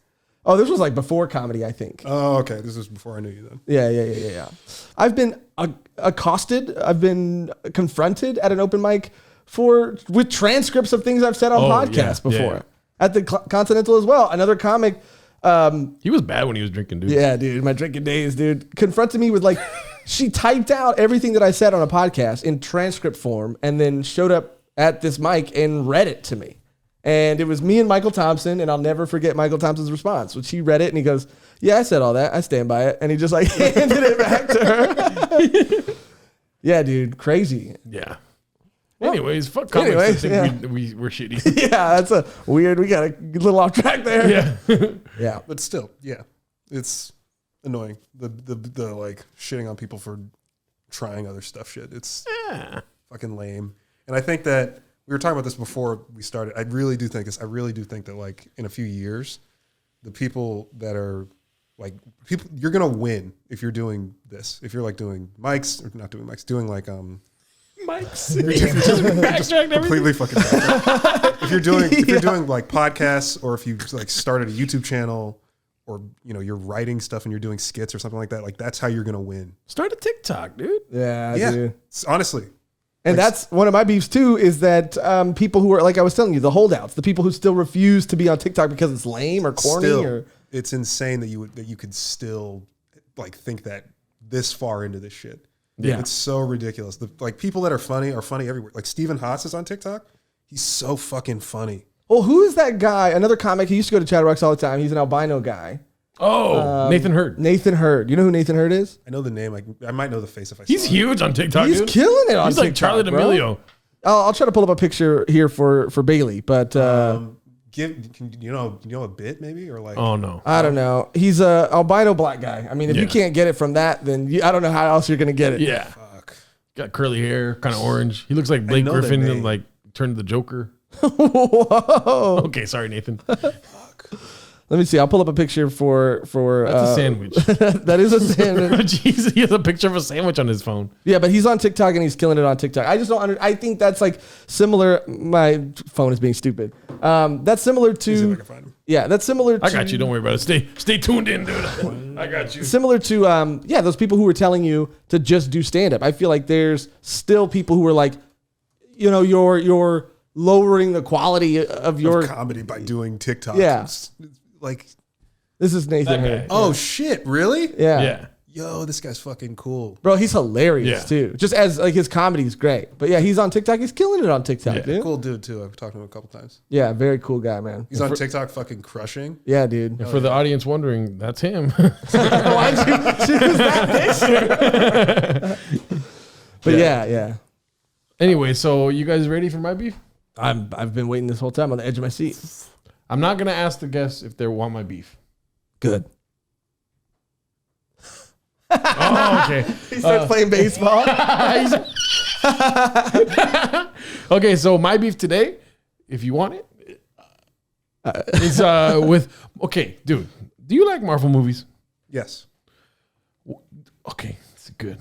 Oh, this was like before comedy, I think. Oh, okay. This was before I knew you then. Yeah. I've been accosted. I've been confronted at an open mic with transcripts of things I've said on podcasts before. yeah. At the Continental as well. Another comic. He was bad when he was drinking, dude. Yeah, dude. My drinking days, dude. Confronted me with she typed out everything that I said on a podcast in transcript form and then showed up at this mic and read it to me. And it was me and Michael Thompson, and I'll never forget Michael Thompson's response, which he read it and he goes, "Yeah, I said all that. I stand by it." And he just handed it back to her. Yeah, dude. Crazy. Yeah. Anyways, fuck comics that think we're shitty. Yeah, that's a weird. We got a little off track there. Yeah. Yeah. But still, yeah. It's annoying. The like shitting on people for trying other stuff shit. It's Yeah. fucking lame. And I think that we were talking about this before we started. I really do think that like in a few years, the people that are like people, you're gonna win if you're doing this. If you're like doing mics or not doing mics, doing like Mike's. Backtracked everything. completely fucking. If you're doing like podcasts, or if you like started a YouTube channel, or you're writing stuff and you're doing skits or something like that, like that's how you're gonna win. Start a TikTok, dude. Yeah, Yeah, dude. honestly. And that's one of my beefs too, is that people who are, like I was telling you, the holdouts, the people who still refuse to be on TikTok because it's lame or corny or It's insane that you could still like think that this far into this shit. Yeah. It's so ridiculous. Like people that are funny everywhere. Like Stephen Haas is on TikTok. He's so fucking funny. Well, who is that guy? Another comic. He used to go to Chatterbox all the time. He's an albino guy. Oh, Nathan Hurd. Nathan Hurd. You know who Nathan Hurd is? I know the name. I might know the face if I He's saw huge on TikTok, He's dude. killing it on He's TikTok. like Charlie bro. D'Amelio. I'll try to pull up a picture here for Bailey, but you know a bit maybe, or like Oh, no. I don't know. He's a albino black guy. I mean, if you Yeah. can't get it from that, then I don't know how else you're gonna get it. Yeah. fuck. Got curly hair, kind of orange. He looks like Blake know their Griffin name. and like turned the Joker. Whoa. Okay, sorry, Nathan. Let me see. I'll pull up a picture for That's a sandwich. that is a sandwich. Jeez, he has a picture of a sandwich on his phone. Yeah, but he's on TikTok and he's killing it on TikTok. I just don't I think that's like similar. My phone is being stupid. That's similar See if I to can find him. yeah. That's similar. I to, got you. Don't worry about it. Stay tuned in, dude. I got you. Similar to yeah, those people who were telling you to just do stand up. I feel like there's still people who are like, you're lowering the quality of your Comedy by doing TikTok. Yeah. It's like, This is Nathan That guy. Hurd. oh shit, really? Yeah. Yeah. Yo, this guy's fucking cool. Bro, he's hilarious Yeah. too. Just as like his comedy is great. But yeah, he's on TikTok. He's killing it on TikTok, Yeah. dude. Cool dude too. I've talked to him a couple times. Yeah, very cool guy, man. He's on TikTok fucking crushing. Yeah, dude. For the audience wondering, that's him. Why'd you choose that picture? But yeah. Anyway, so you guys ready for my beef? I've been waiting this whole time on the edge of my seat. I'm not gonna ask the guests if they want my beef. Good. Oh, okay. He starts playing baseball. Okay, so my beef today, if you want it, is with okay, dude. Do you like Marvel movies? Yes. Okay, it's good.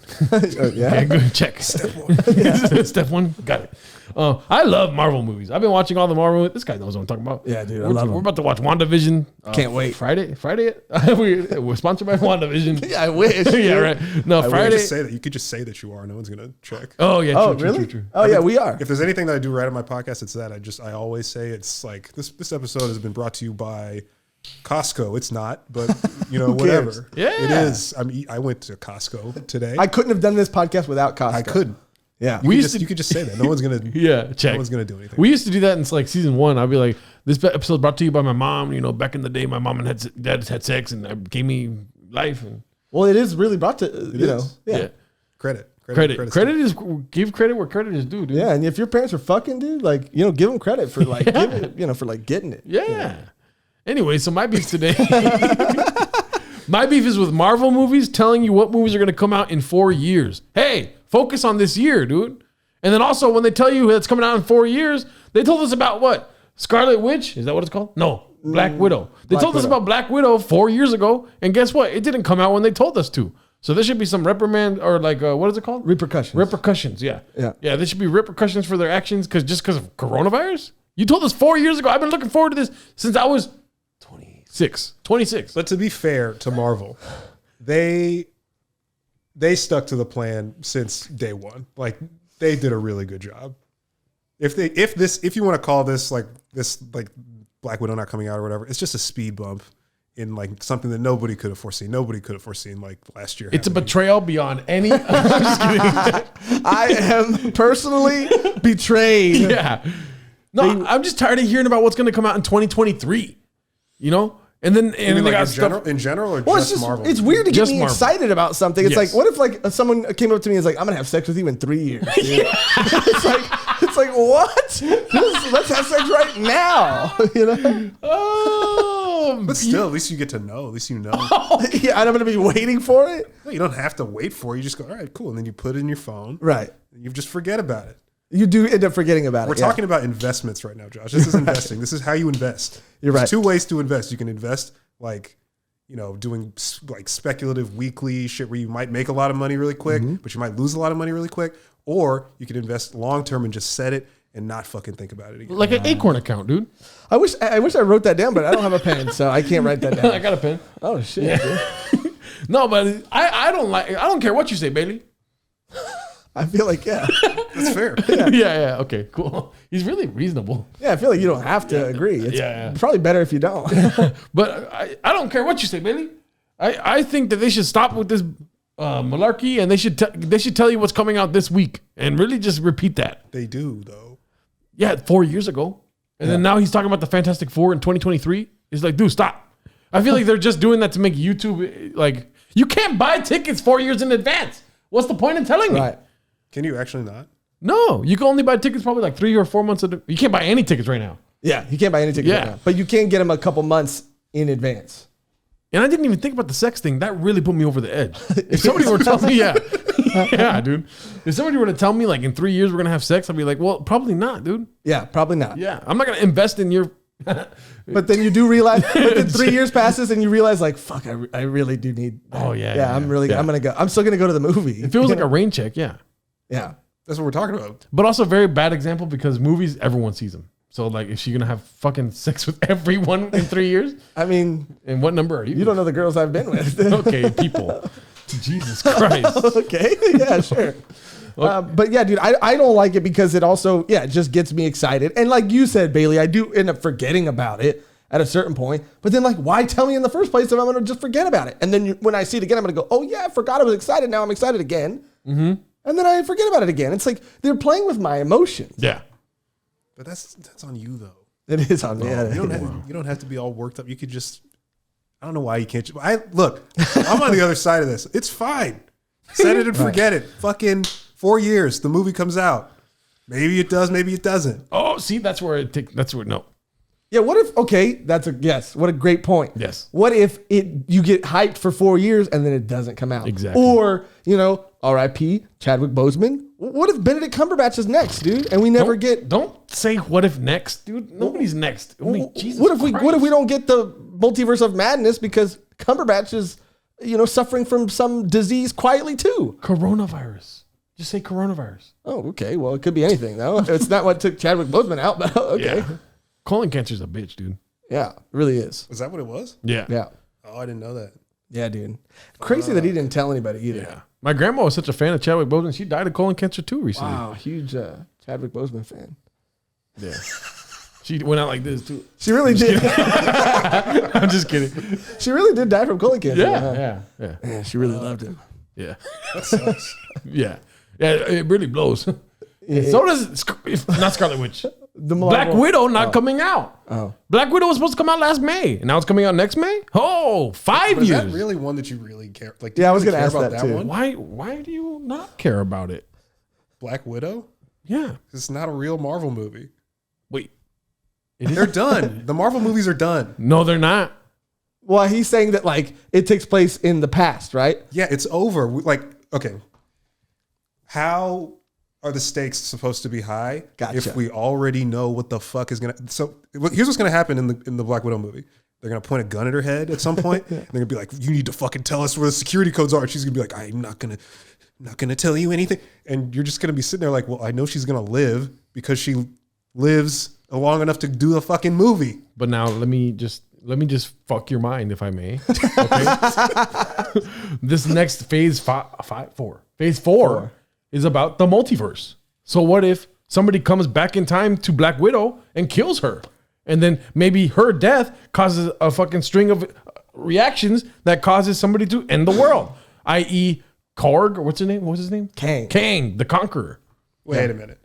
Yeah. Okay, good. Check. Step one. Got it. I love Marvel movies. I've been watching all the Marvel movies. This guy knows what I'm talking about. Yeah, dude, I We're, love we're them. about to watch WandaVision. Can't wait. Friday. We're sponsored by WandaVision. Yeah, I wish. Yeah, right. No, You Friday. just say that. You could just say that you are. No one's gonna check. Oh, yeah. Oh, True, really? True, true, true. Oh, yeah, we are. If there's anything that I do right on my podcast, it's that. I always say it's like this episode has been brought to you by Costco. It's not, but whatever. cares? Yeah. It is. I went to Costco today. I couldn't have done this podcast without Costco. I couldn't. Yeah. You could just say that. No one's gonna. Yeah, check. No one's gonna do anything. We used to do that in like season 1. I'd be like, this episode brought to you by my mom. Back in the day, my mom and dad had sex and gave me life. And Well, it is really brought to, you know. is. Yeah. yeah. Credit. Credit is give credit where credit is due, dude. Yeah, and if your parents are fucking, dude, like, give them credit for like, for like getting it. Yeah. Anyway, so my beef today. My beef is with Marvel movies telling you what movies are going to come out in 4 years. Hey, focus on this year, dude. And then also when they tell you it's coming out in 4 years, they told us about what? Scarlet Witch? Is that what it's called? No, Black Widow. They told us about Black Widow 4 years ago, and guess what? It didn't come out when they told us to. So there should be some reprimand or like what is it called? Repercussions. Repercussions, yeah. Yeah. Yeah, there should be repercussions for their actions because of coronavirus? You told us 4 years ago. I've been looking forward to this since I was 26. But to be fair to Marvel, they stuck to the plan since day one. Like they did a really good job. If you want to call this like Black Widow not coming out or whatever, it's just a speed bump in like something that nobody could have foreseen. Nobody could have foreseen like last year. It's a happening. betrayal beyond any. I'm just kidding. I am personally betrayed. Yeah. No, I'm just tired of hearing about what's going to come out in 2023. And then You mean they like got stuff. in general, or Well, just Marvel? it's weird to get Just me Marvel. excited about something. It's Yes. like, what if like someone came up to me and was like, I'm gonna have sex with you in 3 years. dude? it's like what? Let's have sex right now. Oh, But still, at least you get to know. At least you know. Yeah, and I'm gonna be waiting for it. No, you don't have to wait for it. You just go, all right, cool, and then you put it in your phone. Right. And you just forget about it. You do end up forgetting about We're it. yeah. talking about investments right now, Josh. This is investing. This is how you invest. You're There's right. two ways to invest. You can invest like, doing like speculative weekly shit where you might make a lot of money really quick, Mm-hmm. but you might lose a lot of money really quick. Or you can invest long term and just set it and not fucking think about it again. Like an Acorn account, dude. I wish I wrote that down, but I don't have a pen, so I can't write that I down. got a pen. Oh shit! dude. No, but I don't care what you say, Bailey. I feel like That's fair. Yeah. Okay, cool. He's really reasonable. I feel like you don't have to agree. It's Yeah. probably better if you don't. But I don't care what you say, Bailey. I think that they should stop with this malarkey, and they should tell you what's coming out this week, and really just repeat that. They do though. Yeah, 4 years ago, and then now he's talking about the Fantastic Four in 2023. It's like, dude, stop. I feel like they're just doing that to make YouTube like you can't buy tickets 4 years in advance. What's the point in telling me? Right? Can you actually not? No, you can only buy tickets probably like 3 or 4 months. You can't buy any tickets right now. Yeah, you can't buy any tickets Yeah. right now, but you can get them a couple months in advance. And I didn't even think about the sex thing. That really put me over the edge. If somebody were to tell me, yeah, dude. If somebody were to tell me like in 3 years we're gonna have sex, I'd be like, well, probably not, dude. Yeah, probably not. Yeah, I'm not gonna invest in your. But then you do realize, but then 3 years passes and you realize, like, fuck, I really do need. That. Oh, yeah, yeah. I'm really. yeah. I'm gonna go. I'm still gonna go to the movie. If it was like a rain check, yeah. Yeah. That's what we're talking about. But also very bad example because movies, everyone sees them. So like, is she gonna have fucking sex with everyone in 3 years? I mean, And what number are you? you don't know the girls I've been with. Okay, people. Jesus Christ. Okay. Yeah, sure. But yeah, dude, I don't like it because it also, it just gets me excited. And like you said, Bailey, I do end up forgetting about it at a certain point. But then, like, why tell me in the first place if I'm going to just forget about it? And then when I see it again, I'm going to go, oh, yeah, I forgot I was excited. Now I'm excited again. Mm-hmm. And then I forget about it again. It's like they're playing with my emotions. Yeah. But that's on you though. It is on me. You don't have to be all worked up. You could just. I don't know why you can't. Look, I'm on the other side of this. It's fine. Set it and forget it. Fucking 4 years. The movie comes out. Maybe it does. Maybe it doesn't. Oh, see, that's where no. Yeah, what if, okay, yes, what a great point. Yes. What if you get hyped for 4 years and then it doesn't come out? Exactly. Or, R.I.P. Chadwick Boseman. What if Benedict Cumberbatch is next, dude? And we never get. Don't say what if next, dude. Nobody's next. Only Jesus. What if Christ. we don't get the multiverse of madness because Cumberbatch is, suffering from some disease quietly too? Coronavirus. Just say coronavirus. Oh, okay. Well, it could be anything though. It's not what took Chadwick Boseman out, but okay. Yeah. Colon cancer's a bitch, dude. Yeah, it really is. Was that what it was? Yeah. Yeah. Oh, I didn't know that. Yeah, dude. Crazy that he didn't tell anybody either. Yeah. My grandma was such a fan of Chadwick Boseman. She died of colon cancer too recently. Wow, huge Chadwick Boseman fan. Yeah. She went out like this too. She really did. I'm just kidding. She really did die from colon cancer. Yeah. Yeah, she really loved him. Yeah. That sucks. Yeah. Yeah. It really blows. And so does not Scarlet Witch. The Black Marvel- Widow not coming out. Oh. Black Widow was supposed to come out last May, and now it's coming out next May. Oh, 5 But is years. that really one that you really care? Like, do Yeah, you I was really gonna care ask about that, too. one. Why do you not care about it? Black Widow. Yeah. It's not a real Marvel movie. Wait. They're done. The Marvel movies are done. No, they're not. Well, he's saying that like it takes place in the past, right? Yeah, it's over. Like, okay, how are the stakes supposed to be high Gotcha. if we already know what the fuck is gonna? So here's what's gonna happen in the Black Widow movie. They're gonna point a gun at her head at some point. And they're gonna be like, "You need to fucking tell us where the security codes are." And she's gonna be like, "I'm not gonna tell you anything." And you're just gonna be sitting there like, "Well, I know she's gonna live because she lives long enough to do a fucking movie." But now let me just fuck your mind, if I may. Okay. This next phase four is about the multiverse. So what if somebody comes back in time to Black Widow and kills her? And then maybe her death causes a fucking string of reactions that causes somebody to end the world, i.e. Korg, or what's his name? What was his name? Kang. Kang, the Conqueror. Wait a minute.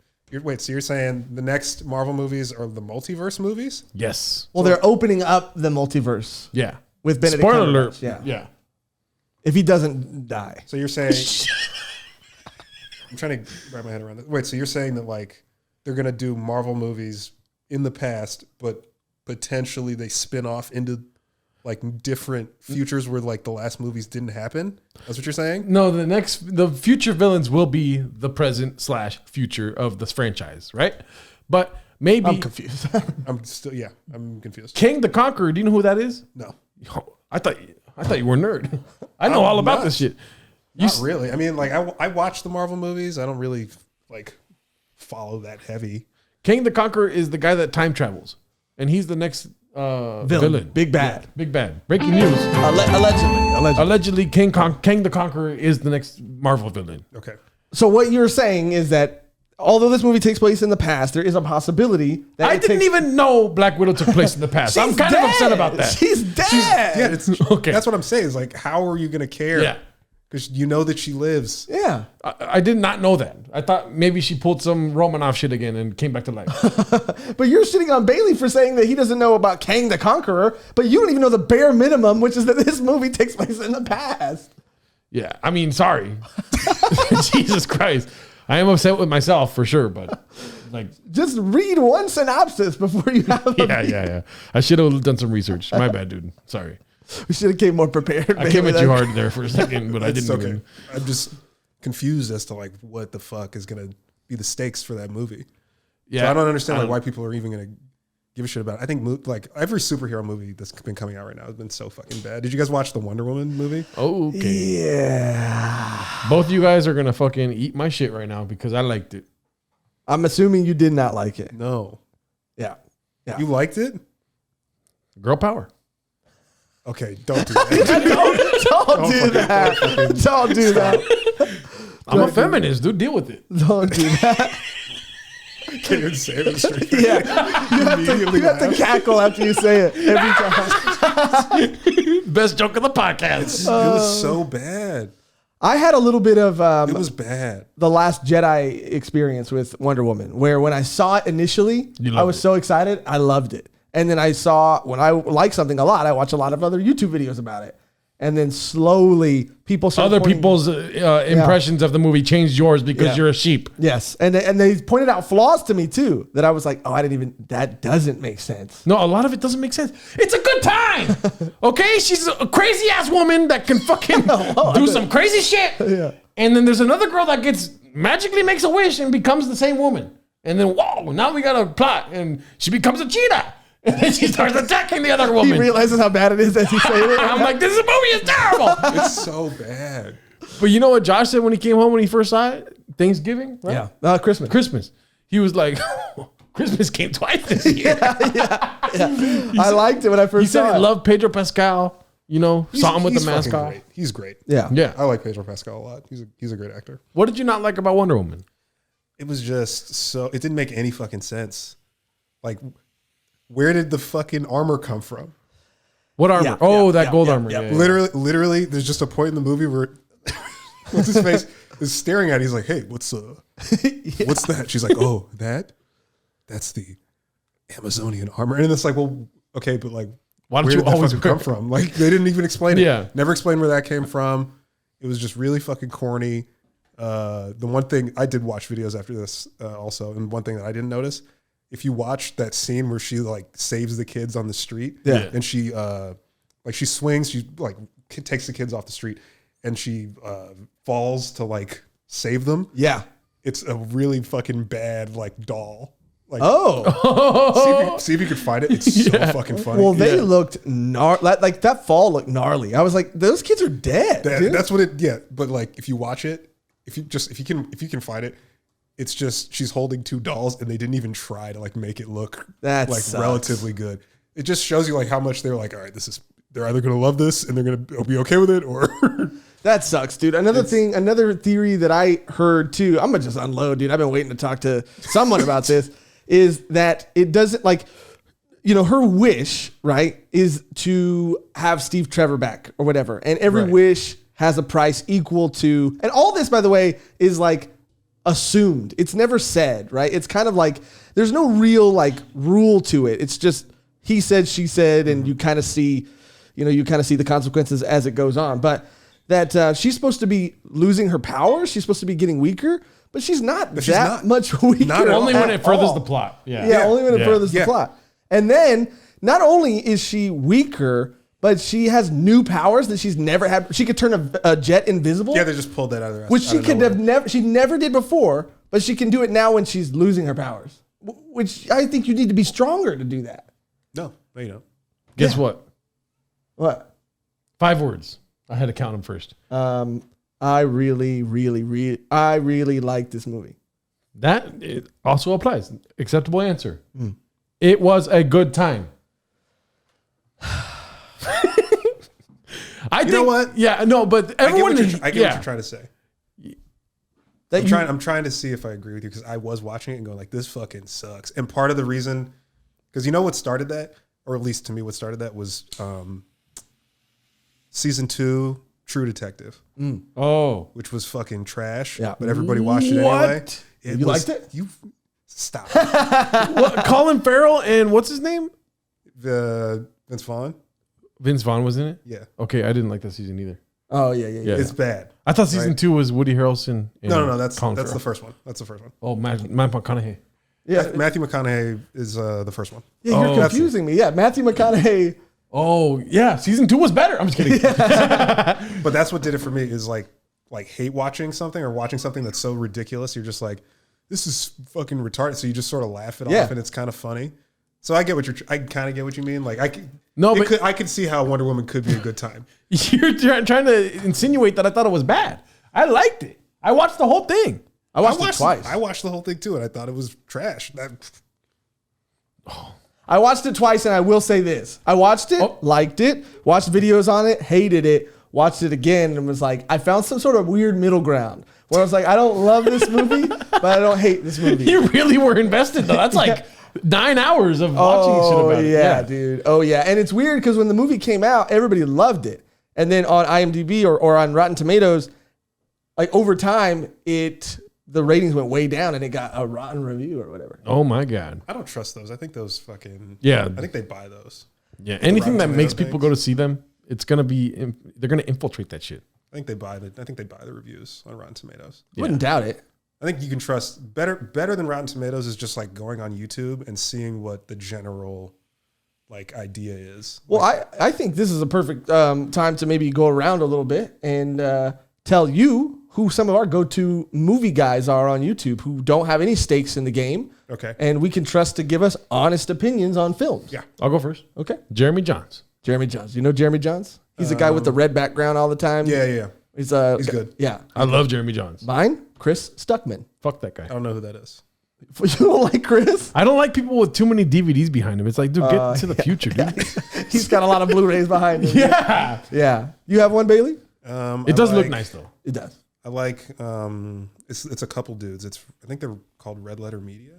So you're saying the next Marvel movies are the multiverse movies? Yes. Well, they're opening up the multiverse Yeah. with Benedict Spoiler Cumberbatch. alert. Yeah. Yeah. If he doesn't die. So you're saying I'm trying to wrap my head around that. Wait, so you're saying that like they're gonna do Marvel movies in the past, but potentially they spin off into like different futures where like the last movies didn't happen. That's what you're saying? No, the future villains will be the present / future of this franchise, right? But maybe I'm confused. I'm confused. King the Conqueror. Do you know who that is? No, I thought you were a nerd. I know all about not. this shit. Not really. I mean, like I watch the Marvel movies. I don't really like follow that heavy. King the Conqueror is the guy that time travels, and he's the next villain. Big bad. Big bad. Breaking news. Allegedly. King the Conqueror is the next Marvel villain. Okay. So what you're saying is that although this movie takes place in the past, there is a possibility that I didn't even know Black Widow took place in the past. I'm kind of upset about that. She's dead. Yeah, it's Okay. That's what I'm saying. Is like, how are you gonna care? Yeah. Because you know that she lives. Yeah. I did not know that. I thought maybe she pulled some Romanoff shit again and came back to life. But you're shitting on Bailey for saying that he doesn't know about Kang the Conqueror, but you don't even know the bare minimum, which is that this movie takes place in the past. Yeah, I mean, sorry. Jesus Christ. I am upset with myself for sure, but like, Just read one synopsis before you have yeah. I should have done some research. My bad, dude. Sorry. We should have came more prepared. I came at you hard there for a second, but I It's didn't okay. even. I'm just confused as to like what the fuck is gonna be the stakes for that movie. Yeah, So I don't understand like why people are even gonna give a shit about it. I think like every superhero movie that's been coming out right now has been so fucking bad. Did you guys watch the Wonder Woman movie? Okay. Yeah. Both of you guys are gonna fucking eat my shit right now because I liked it. I'm assuming you did not like it. No. Yeah. You liked it? Girl power. Okay, don't do that. Don't do that. Don't do that. I'm a feminist, dude. Deal with it. Don't do that. Can't even say it with a straight face. Yeah. You have to cackle after you say it every time. Best joke of the podcast. It was so bad. I had a little bit of It was bad. the Last Jedi experience with Wonder Woman, where when I saw it initially, You I loved was it. so excited. I loved it. And then I saw, when I like something a lot, I watch a lot of other YouTube videos about it. And then slowly people started Other pointing- people's impressions of the movie changed yours because Yeah. you're a sheep. Yes. And they pointed out flaws to me too, that I was like, oh, that doesn't make sense. No, a lot of it doesn't make sense. It's a good time. Okay? She's a crazy ass woman that can fucking do some crazy shit. Yeah. And then there's another girl that magically makes a wish and becomes the same woman. And then, whoa, now we got a plot. And she becomes a cheetah. And then she starts attacking the other He woman. realizes how bad it is as he says it. I'm like, this movie is terrible. It's so bad. But you know what Josh said when he came home when he first saw it? Thanksgiving, right? Yeah. Christmas. Christmas. He was like, Christmas came twice this year. I liked it when I first He said saw he it. loved Pedro Pascal. You know, saw him with the He's mask fucking off. great. He's great. Yeah. Yeah. I like Pedro Pascal a lot. He's a great actor. What did you not like about Wonder Woman? It was just so it didn't make any fucking sense. Like, where did the fucking armor come from? What armor? Yeah, gold yeah, armor. yeah. Yeah. Literally, there's just a point in the movie where what's his face is staring at it. He's like, "Hey, what's that?" She's like, "Oh, that's the Amazonian armor." And it's like, well, okay, but like, Why don't where you did that always fucking come from? Like, they didn't even explain it. Yeah. Never explained where that came from. It was just really fucking corny. The one thing I did watch videos after this also, and one thing that I didn't notice, if you watch that scene where she like saves the kids on the street, Yeah. and she like she swings, she like takes the kids off the street, and she falls to like save them. Yeah. It's a really fucking bad like doll. Like, Oh. see if you could find it. It's so fucking funny. Well, they looked gnarly. Like that fall looked gnarly. I was like, those kids are dead. dude. That's what it. Yeah, but like if you watch it, if you can find it, it's just she's holding two dolls, and they didn't even try to like make it look That like sucks. relatively good. It just shows you like how much they're like, all right, they're either gonna love this and they're gonna be okay with it, or That sucks, dude. Another theory that I heard too, I'm gonna just unload, dude. I've been waiting to talk to someone about this, is that it doesn't like, you know, her wish, right, is to have Steve Trevor back or whatever. And every Right. wish has a price equal to, and all this, by the way, is like assumed. It's never said, right? It's kind of like, there's no real like rule to it. It's just he said, she said, and you kind of see, the consequences as it goes on. But that she's supposed to be losing her power. She's supposed to be getting weaker, but she's not she's that not. much weaker. Not at all. Only when at it furthers all. the plot. Yeah. Yeah, only when it Yeah. furthers Yeah. the plot. And then not only is she weaker, but she has new powers that she's never had. She could turn a jet invisible. Yeah, they just pulled that out of their ass. Which out she of could nowhere. have never, she never did before, but she can do it now when she's losing her powers. Which I think you need to be stronger to do that. No, you don't. Guess what? What? 5 words. I had to count them first. I really like this movie. That it also applies. Acceptable answer. It was a good time. I think, know what? Yeah, no, but everyone. I get what you're trying to say. That I'm trying to see if I agree with you because I was watching it and going like, this fucking sucks. And part of the reason, because you know what started that, or at least to me, what started that was season 2, True Detective, Oh, which was fucking trash. Yeah. But everybody watched it What? anyway. You liked it? You stop. what, Colin Farrell and what's his name? Vince Vaughn. Vince Vaughn was in it. Yeah, Okay, I didn't like that season either. Oh yeah. Yeah. it's bad. I thought season Right. 2 was Woody Harrelson. And No, that's Colin the Farrell. first one. That's the first one. Oh, Matt McConaughey. Yeah. Matthew McConaughey is the first one. Yeah, you're Oh. confusing me. Yeah, Matthew McConaughey. Oh yeah, season 2 was better. I'm just kidding. But that's what did it for me is like hate watching something or watching something that's so ridiculous. You're just like, this is fucking retarded. So you just sort of laugh it Yeah. off and it's kind of funny. So I kind of get what you mean. Like No, but- I could see how Wonder Woman could be a good time. You're trying to insinuate that I thought it was bad. I liked it. I watched the whole thing. I watched it twice. I watched the whole thing too, and I thought it was trash. I watched it twice, and I will say this: I watched it, liked it, watched videos on it, hated it, watched it again, and was like, I found some sort of weird middle ground where I was like, I don't love this movie, but I don't hate this movie. You really were invested though. That's like 9 hours of watching shit about it. yeah, dude. Oh yeah, and it's weird because when the movie came out, everybody loved it, and then on IMDb or on Rotten Tomatoes, like over time, the ratings went way down, and it got a rotten review or whatever. Oh my god. I don't trust those. I think those fucking Yeah. I think they buy those. Yeah. Anything that Rotten makes Tomato people go to see them, it's gonna be. They're gonna infiltrate that shit. I think they buy the reviews on Rotten Tomatoes. Wouldn't doubt it. I think you can trust better than Rotten Tomatoes is just like going on YouTube and seeing what the general like idea is. Well, I think this is a perfect time to maybe go around a little bit and tell you who some of our go-to movie guys are on YouTube who don't have any stakes in the game. Okay. And we can trust to give us honest opinions on films. Yeah. I'll go first. Okay. Jeremy Johns. Jeremy Johns. You know Jeremy Johns? He's the guy with the red background all the time. Yeah. He's good. Yeah. I love Jeremy Johns. Mine, Chris Stuckman. Fuck that guy. I don't know who that is. You don't like Chris? I don't like people with too many DVDs behind him. It's like, dude, get to the future, dude. He's got a lot of Blu-rays behind him. Yeah. Yeah. You have one, Bailey? It does look nice though. It does. I like it's a couple dudes. I think they're called Red Letter Media.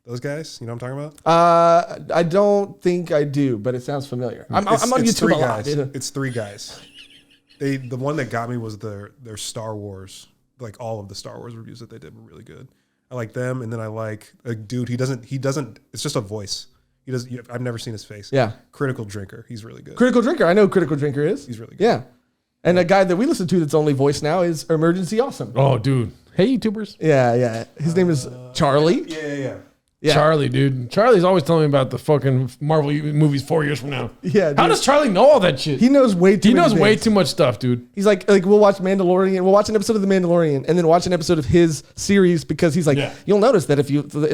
Those guys, you know what I'm talking about? I don't think I do, but it sounds familiar. I'm on It's YouTube three a lot. guys. It's 3 guys. The one that got me was their Star Wars, like all of the Star Wars reviews that they did were really good. I like them, and then I like a dude. He doesn't. It's just a voice. He doesn't. I've never seen his face. Yeah. Critical Drinker. He's really good. Critical Drinker. I know who Critical Drinker is. He's really good. Yeah. And a guy that we listen to that's only voice now is Emergency Awesome. Oh, dude. Hey, YouTubers. Yeah. His name is Charlie. Yeah. Yeah. Charlie, dude. Charlie's always telling me about the fucking Marvel movies 4 years from now. Yeah, How dude. does Charlie know all that shit? He knows way too He many knows way things. too much stuff, dude. He's like we'll watch Mandalorian. We'll watch an episode of The Mandalorian and then watch an episode of his series because he's like, Yeah. you'll notice that if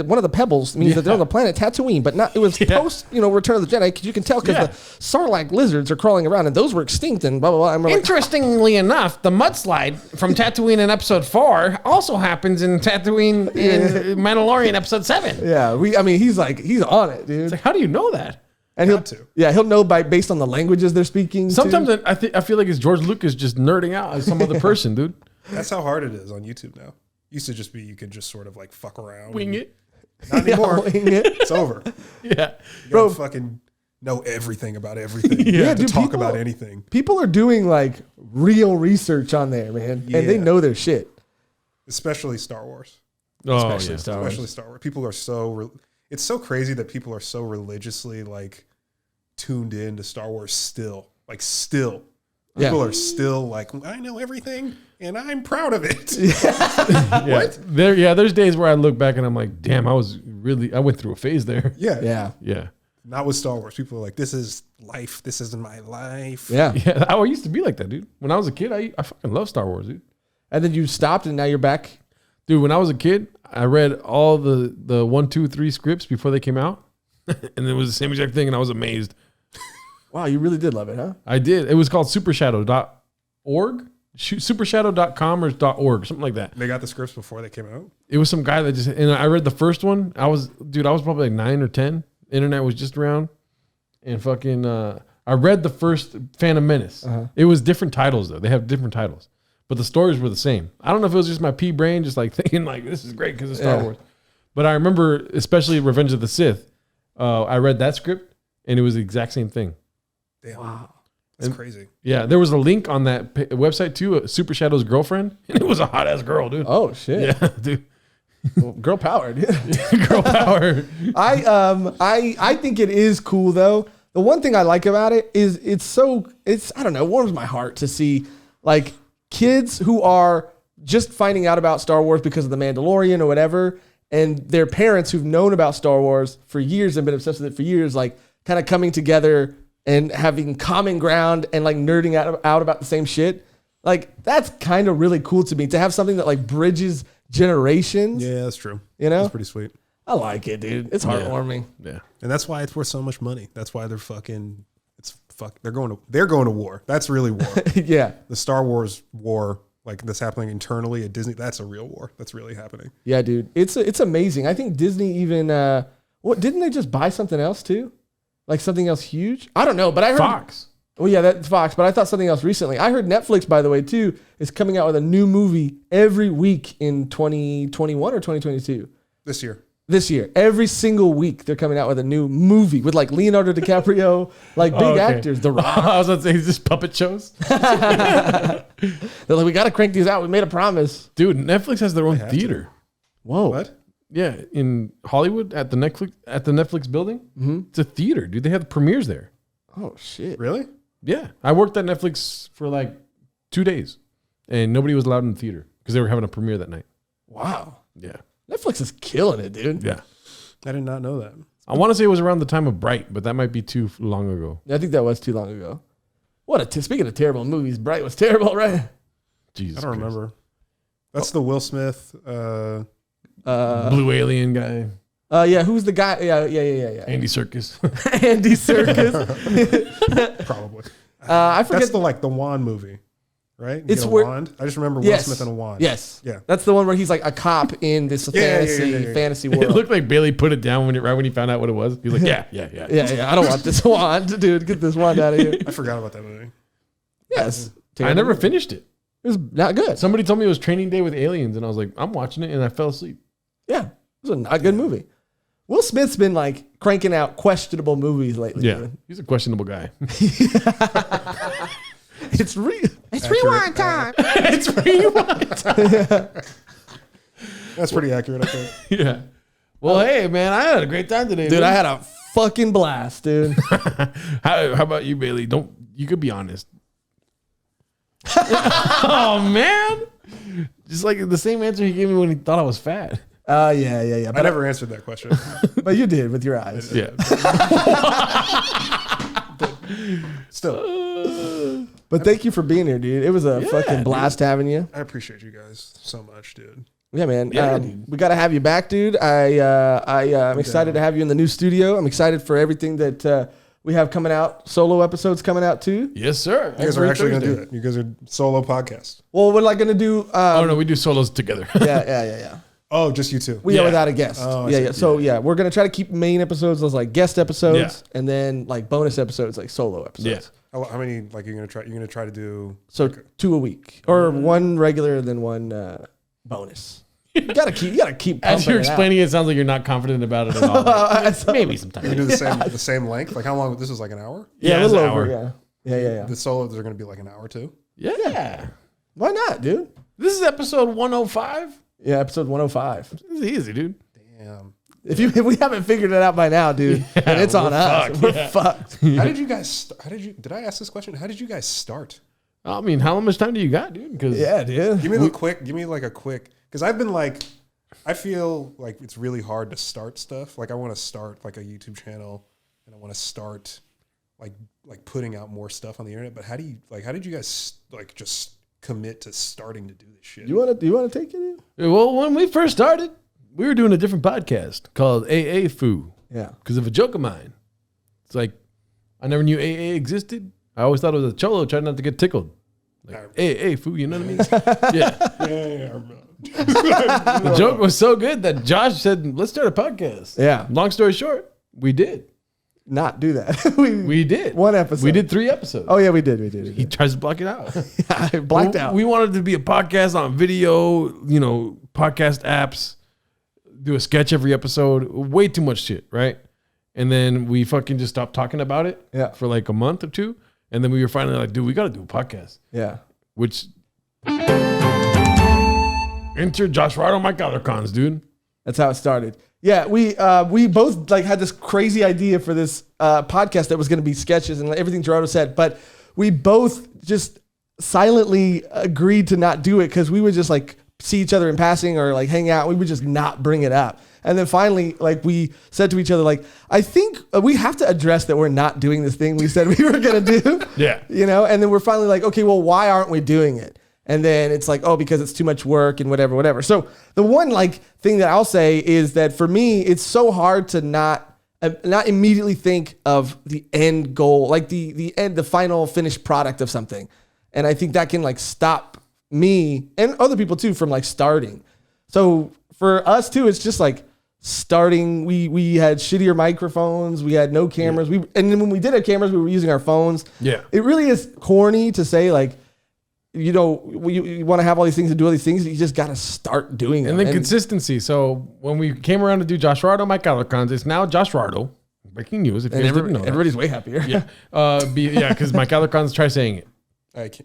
one of the pebbles means that they're on the planet Tatooine, but not, it was post, Return of the Jedi, because you can tell because Yeah. the Sarlacc lizards are crawling around and those were extinct and blah, blah, blah. And we're like, Interestingly enough, the mudslide from Tatooine in episode 4 also happens in Tatooine in Mandalorian episode 7. yeah, he's on it, dude. Like, how do you know that? And he'll know based on the languages they're speaking. Sometimes too. I feel like it's George Lucas just nerding out as some other person, dude. That's how hard it is on YouTube now. Used to just be you could just sort of like fuck around. Wing it. Not anymore. wing it. It's over. Yeah. You Bro. gotta fucking know everything about everything. Yeah, to dude, talk people- about anything. People are doing like real research on there, man, and they Yeah. know their shit. Especially Star Wars. Oh, Especially yeah. Star Wars. Especially Star Wars. People are so it's so crazy that people are so religiously like tuned in to Star Wars still. Like still. Yeah. People are still like, I know everything and I'm proud of it. Yeah. There's days where I look back and I'm like, damn, I went through a phase there. Yeah. Yeah. Yeah. Not with Star Wars. People are like, this is life. This isn't my life. Yeah. Yeah, I used to be like that, dude. When I was a kid, I fucking love Star Wars, dude. And then you stopped and now you're back. Dude, when I was a kid, I read all the 1, 2, 3 scripts before they came out. And it was the same exact thing, and I was amazed. Wow, you really did love it, huh? I did. It was called supershadow.org, supershadow.com or .org, something like that. They got the scripts before they came out. It was some guy that just, and I read the first one. I was probably like 9 or 10. Internet was just around, and fucking, I read the first Phantom Menace. It was different titles though. They have different titles, but the stories were the same. I don't know if it was just my pea brain, just like thinking like this is great because it's Star Wars. But I remember, especially Revenge of the Sith. I read that script, and it was the exact same thing. Damn. Wow. That's crazy. Yeah, there was a link on that website too, Super Shadow's girlfriend, and it was a hot ass girl, dude. Oh shit. Yeah, dude. Well, girl powered. Girl power. I think it is cool though. The one thing I like about it is it's I don't know, warms my heart to see like kids who are just finding out about Star Wars because of The Mandalorian or whatever, and their parents who've known about Star Wars for years and been obsessed with it for years, like kind of coming together and having common ground and like nerding out about the same shit. Like that's kind of really cool to me to have something that like bridges generations. Yeah, that's true. You know? That's pretty sweet. I like it, dude. It's heartwarming. Yeah. And that's why it's worth so much money. That's why they're fucking. They're going to war. That's really war. Yeah. The Star Wars war, like that's happening internally at Disney. That's a real war. That's really happening. Yeah, dude. It's amazing. I think Disney even didn't they just buy something else too? Like something else huge? I don't know, but I heard Fox. Oh yeah, that's Fox, but I thought something else recently. I heard Netflix, by the way, too, is coming out with a new movie every week in 2021 or 2022. This year. This year. Every single week they're coming out with a new movie with like Leonardo DiCaprio, like big actors. The Rock. I was about to say, is this puppet shows? They're like, we got to crank these out. We made a promise. Dude, Netflix has their own theater. Whoa. What? Yeah, in Hollywood at the Netflix building. Mm-hmm. It's a theater, dude. They have premieres there. Oh, shit. Really? Yeah. I worked at Netflix for like 2 days, and nobody was allowed in the theater because they were having a premiere that night. Wow. Yeah. Netflix is killing it, dude. Yeah. I did not know that. I want to say it was around the time of Bright, but that might be too long ago. I think that was too long ago. Speaking of terrible movies, Bright was terrible, right? Jesus. I don't Christ. remember. That's the Will Smith. Blue alien guy. Yeah, who's the guy? Yeah. Andy Serkis. Andy Serkis. Probably. I forget. That's the wand movie, right? You It's get a where- wand. I just remember Will Yes. Smith and a wand. Yes. Yeah. That's the one where he's like a cop in this Yeah. fantasy It world. looked like Bailey put it down right when he found out what it was. He was like, yeah. Yeah. I don't want this wand, dude. Get this wand out of here. I forgot about that movie. Yes. I never finished it. It was not good. Somebody told me it was Training Day with aliens, and I was like, I'm watching it, and I fell asleep. Yeah. It was a not good movie. Will Smith's been like cranking out questionable movies lately. Yeah, dude. he's a questionable guy. It's real. It's rewind time. It's rewind. That's pretty accurate, I think. Yeah. Well, hey, man, I had a great time today, Dude, man. I had a fucking blast, dude. How about you, Bailey? You could be honest. Oh man, just like the same answer he gave me when he thought I was fat. Yeah. I never answered that question. But you did with your eyes. Yeah. Still, But thank you for being here, dude. It was a fucking blast having you. I appreciate you guys so much, dude. Yeah, man. Yeah, dude. We got to have you back, dude. I'm excited to have you in the new studio. I'm excited for everything that we have coming out. Solo episodes coming out too. Yes, sir. You guys are actually going to do it. You guys are solo podcast. Well, we're like going to do. Oh no, we do solos together. Yeah. Oh, just you two. We are without a guest. Oh, I yeah, see. yeah. So yeah, we're gonna try to keep main episodes as like guest episodes, and then like bonus episodes like solo episodes. Yeah. How many? Like you're gonna try to do? So 2 a week, or one regular, then one bonus. You gotta keep. As you're pumping it out. explaining it, sounds like you're not confident about it at all. Maybe You sometime. can do the same length. Like how long? This is like an hour. Yeah, a it's little an over. hour. Yeah. The solos are going to be like an hour too. Yeah. Why not, dude? This is episode 105. Yeah, episode 105. This is easy, dude. Damn. If we haven't figured it out by now, dude, then it's on we're us. fucked, We're yeah. fucked. How did you guys? Did I ask this question? How did you guys start? I mean, how much time do you got, dude? Because Yeah, dude. Give me like a quick. Because I've been like, I feel like it's really hard to start stuff. Like I want to start like a YouTube channel and I want to start like putting out more stuff on the internet. But how did you guys like just commit to starting to do this shit? You want to take it in? Well, when we first started, we were doing a different podcast called AA Foo. Yeah. Because of a joke of mine. It's like, I never knew AA existed. I always thought it was a cholo trying not to get tickled. Like, AA Foo, you know what I mean? Yeah. The joke was so good that Josh said, let's start a podcast. Yeah. Long story short, we did. Not do that. We did. One episode. We did 3 episodes. Oh yeah, we did. He tries to block it out. I blacked out. We wanted to be a podcast on video, podcast apps, do a sketch every episode, way too much shit, right? And then we fucking just stopped talking about it for like a month or 2. And then we were finally like, dude, we got to do a podcast. Yeah. Which enter Josh Rado, Mike Alarcons, dude. That's how it started. Yeah, we both like had this crazy idea for this podcast that was going to be sketches and everything Gerardo said, but we both just silently agreed to not do it because we would just like see each other in passing or like hang out. We would just not bring it up. And then finally, like we said to each other, like, I think we have to address that we're not doing this thing we said we were going to do. Yeah. And then we're finally like, okay, well, why aren't we doing it? And then it's like, oh, because it's too much work and whatever. So the one like thing that I'll say is that for me, it's so hard to not immediately think of the end goal, like the final finished product of something. And I think that can like stop me and other people too from like starting. So for us too, it's just like starting. We had shittier microphones. We had no cameras. And then when we did have cameras, we were using our phones. Yeah. It really is corny to say like, you want to have all these things and do all these things. You just got to start doing them. And then consistency. So when we came around to do Josh Rado, Mike Alarcons, it's now Josh Rado. Breaking news. If you guys didn't know that. Everybody's way happier. Yeah. Because Mike Alarcons, try saying it.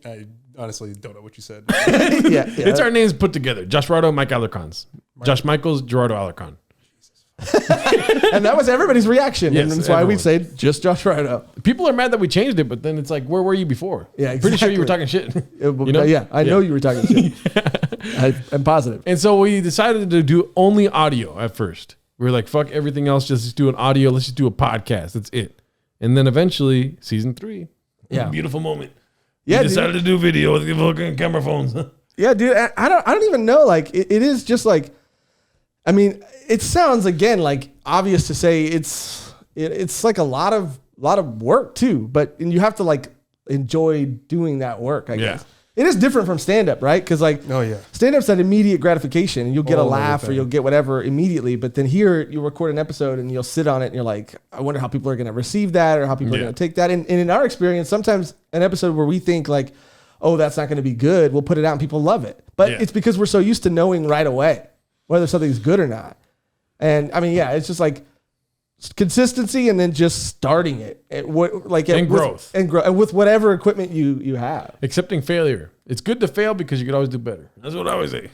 I honestly don't know what you said. yeah. It's our names put together. Josh Rado, Mike Alarcons. Josh Michaels, Gerardo Alarcon. And that was everybody's reaction. Yes, and that's why we everyone. say just Josh Rado. People are mad that we changed it, but then it's like, where were you before? Yeah, Pretty sure you were exactly. talking shit. Yeah, I know you were talking shit. I'm positive. And so we decided to do only audio at first. We were like, fuck everything else. Just do an audio. Let's just do a podcast. That's it. And then eventually, season 3. Yeah. Beautiful moment. Yeah, We decided to do video with the fucking camera phones. Yeah, dude. I don't even know. Like it is just like, I mean, it sounds again like obvious to say it's like a lot of work too, and you have to like enjoy doing that work. I guess it is different from stand up, right? Because like, Oh, yeah. stand up's that immediate gratification, and you'll get a All laugh or everything. you'll get whatever immediately. But then here you record an episode and you'll sit on it and you're like, I wonder how people are going to receive that or how people are Yeah. going to take that. And in our experience, sometimes an episode where we think like, oh, that's not going to be good, we'll put it out and people love it. But Yeah. it's because we're so used to knowing right away whether something's good or not. And I mean, yeah, it's just like consistency and then just starting it. And With, growth. and with whatever equipment you have. Accepting failure. It's good to fail because you could always do better. That's what I always say.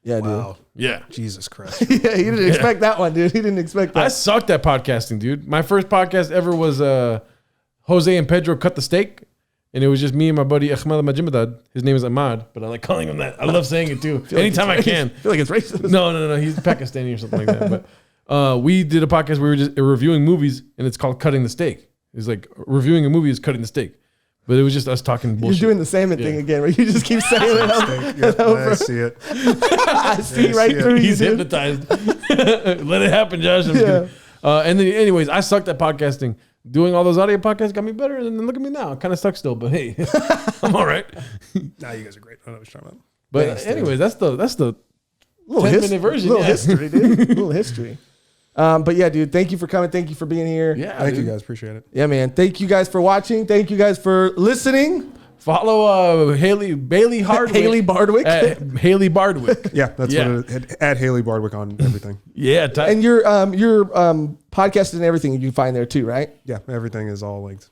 Yeah, Wow. Yeah. Jesus Christ. dude. Yeah, he didn't expect that one, dude. He didn't expect I that. sucked at podcasting, dude. My first podcast ever was Jose and Pedro Cut the Steak. And it was just me and my buddy Ahmed Majimadad. His name is Ahmad, but I like calling him that. I love saying it too. Anytime I can. I feel like it's racist. No. He's Pakistani or something like that. But we did a podcast where we were just reviewing movies, and it's called Cutting the Steak. It's like reviewing a movie is cutting the steak. But it was just us talking bullshit. You're doing the salmon thing again, where you just keep saying it. Yep, I see it. I see right Yeah. through you, He's dude. hypnotized. Let it happen, Josh. I'm just Yeah. kidding. And then, anyways, I sucked at podcasting. Doing all those audio podcasts got me better, and then look at me now. Kind of sucks still, but hey, I'm all right. Nah, you guys are great. I know what you're talking about. But Thanks, dude. anyways, that's the little 10-minute version. Little Yeah. history, dude. Little history. But yeah, dude, thank you for coming. Thank you for being here. Yeah, Thank dude. you guys. Appreciate it. Yeah, man. Thank you guys for watching. Thank you guys for listening. Follow Bailey Hardwick. Haley Bardwick. At Haley Bardwick. Yeah, that's Yeah. what it at Haley Bardwick on everything. Yeah, tight. And your podcast and everything you can find there too, right? Yeah, everything is all linked.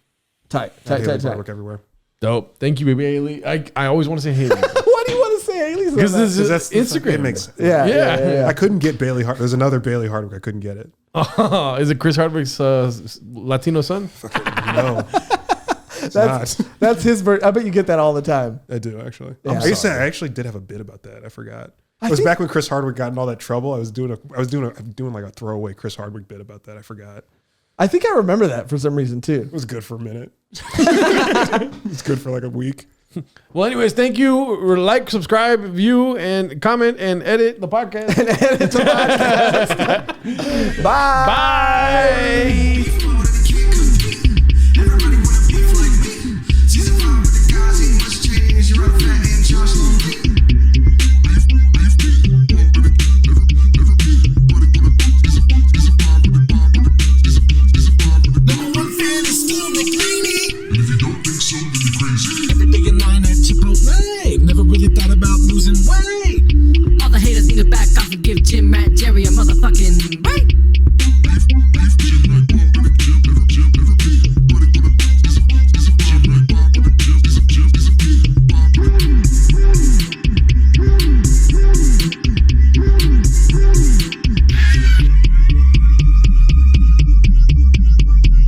Tight. At Haley Bardwick everywhere. Dope. Thank you, baby Haley. I always want to say Haley Why do you want to say Haley's? because on that? this is That's Instagram. It makes sense. Yeah. I couldn't get Bailey Hardwick. There's another Bailey Hardwick. I couldn't get it. Oh, is it Chris Hardwick's Latino son? No, it's not. That's his version. I bet you get that all the time. I do actually. Yeah. I guess I actually did have a bit about that. I forgot. It was think- back when Chris Hardwick got in all that trouble. I was doing like a throwaway Chris Hardwick bit about that. I forgot. I think I remember that for some reason too. It was good for a minute. It was good for like a week. Well, anyways, thank you. Like, subscribe, view, and comment, and edit the podcast. Bye. Bye.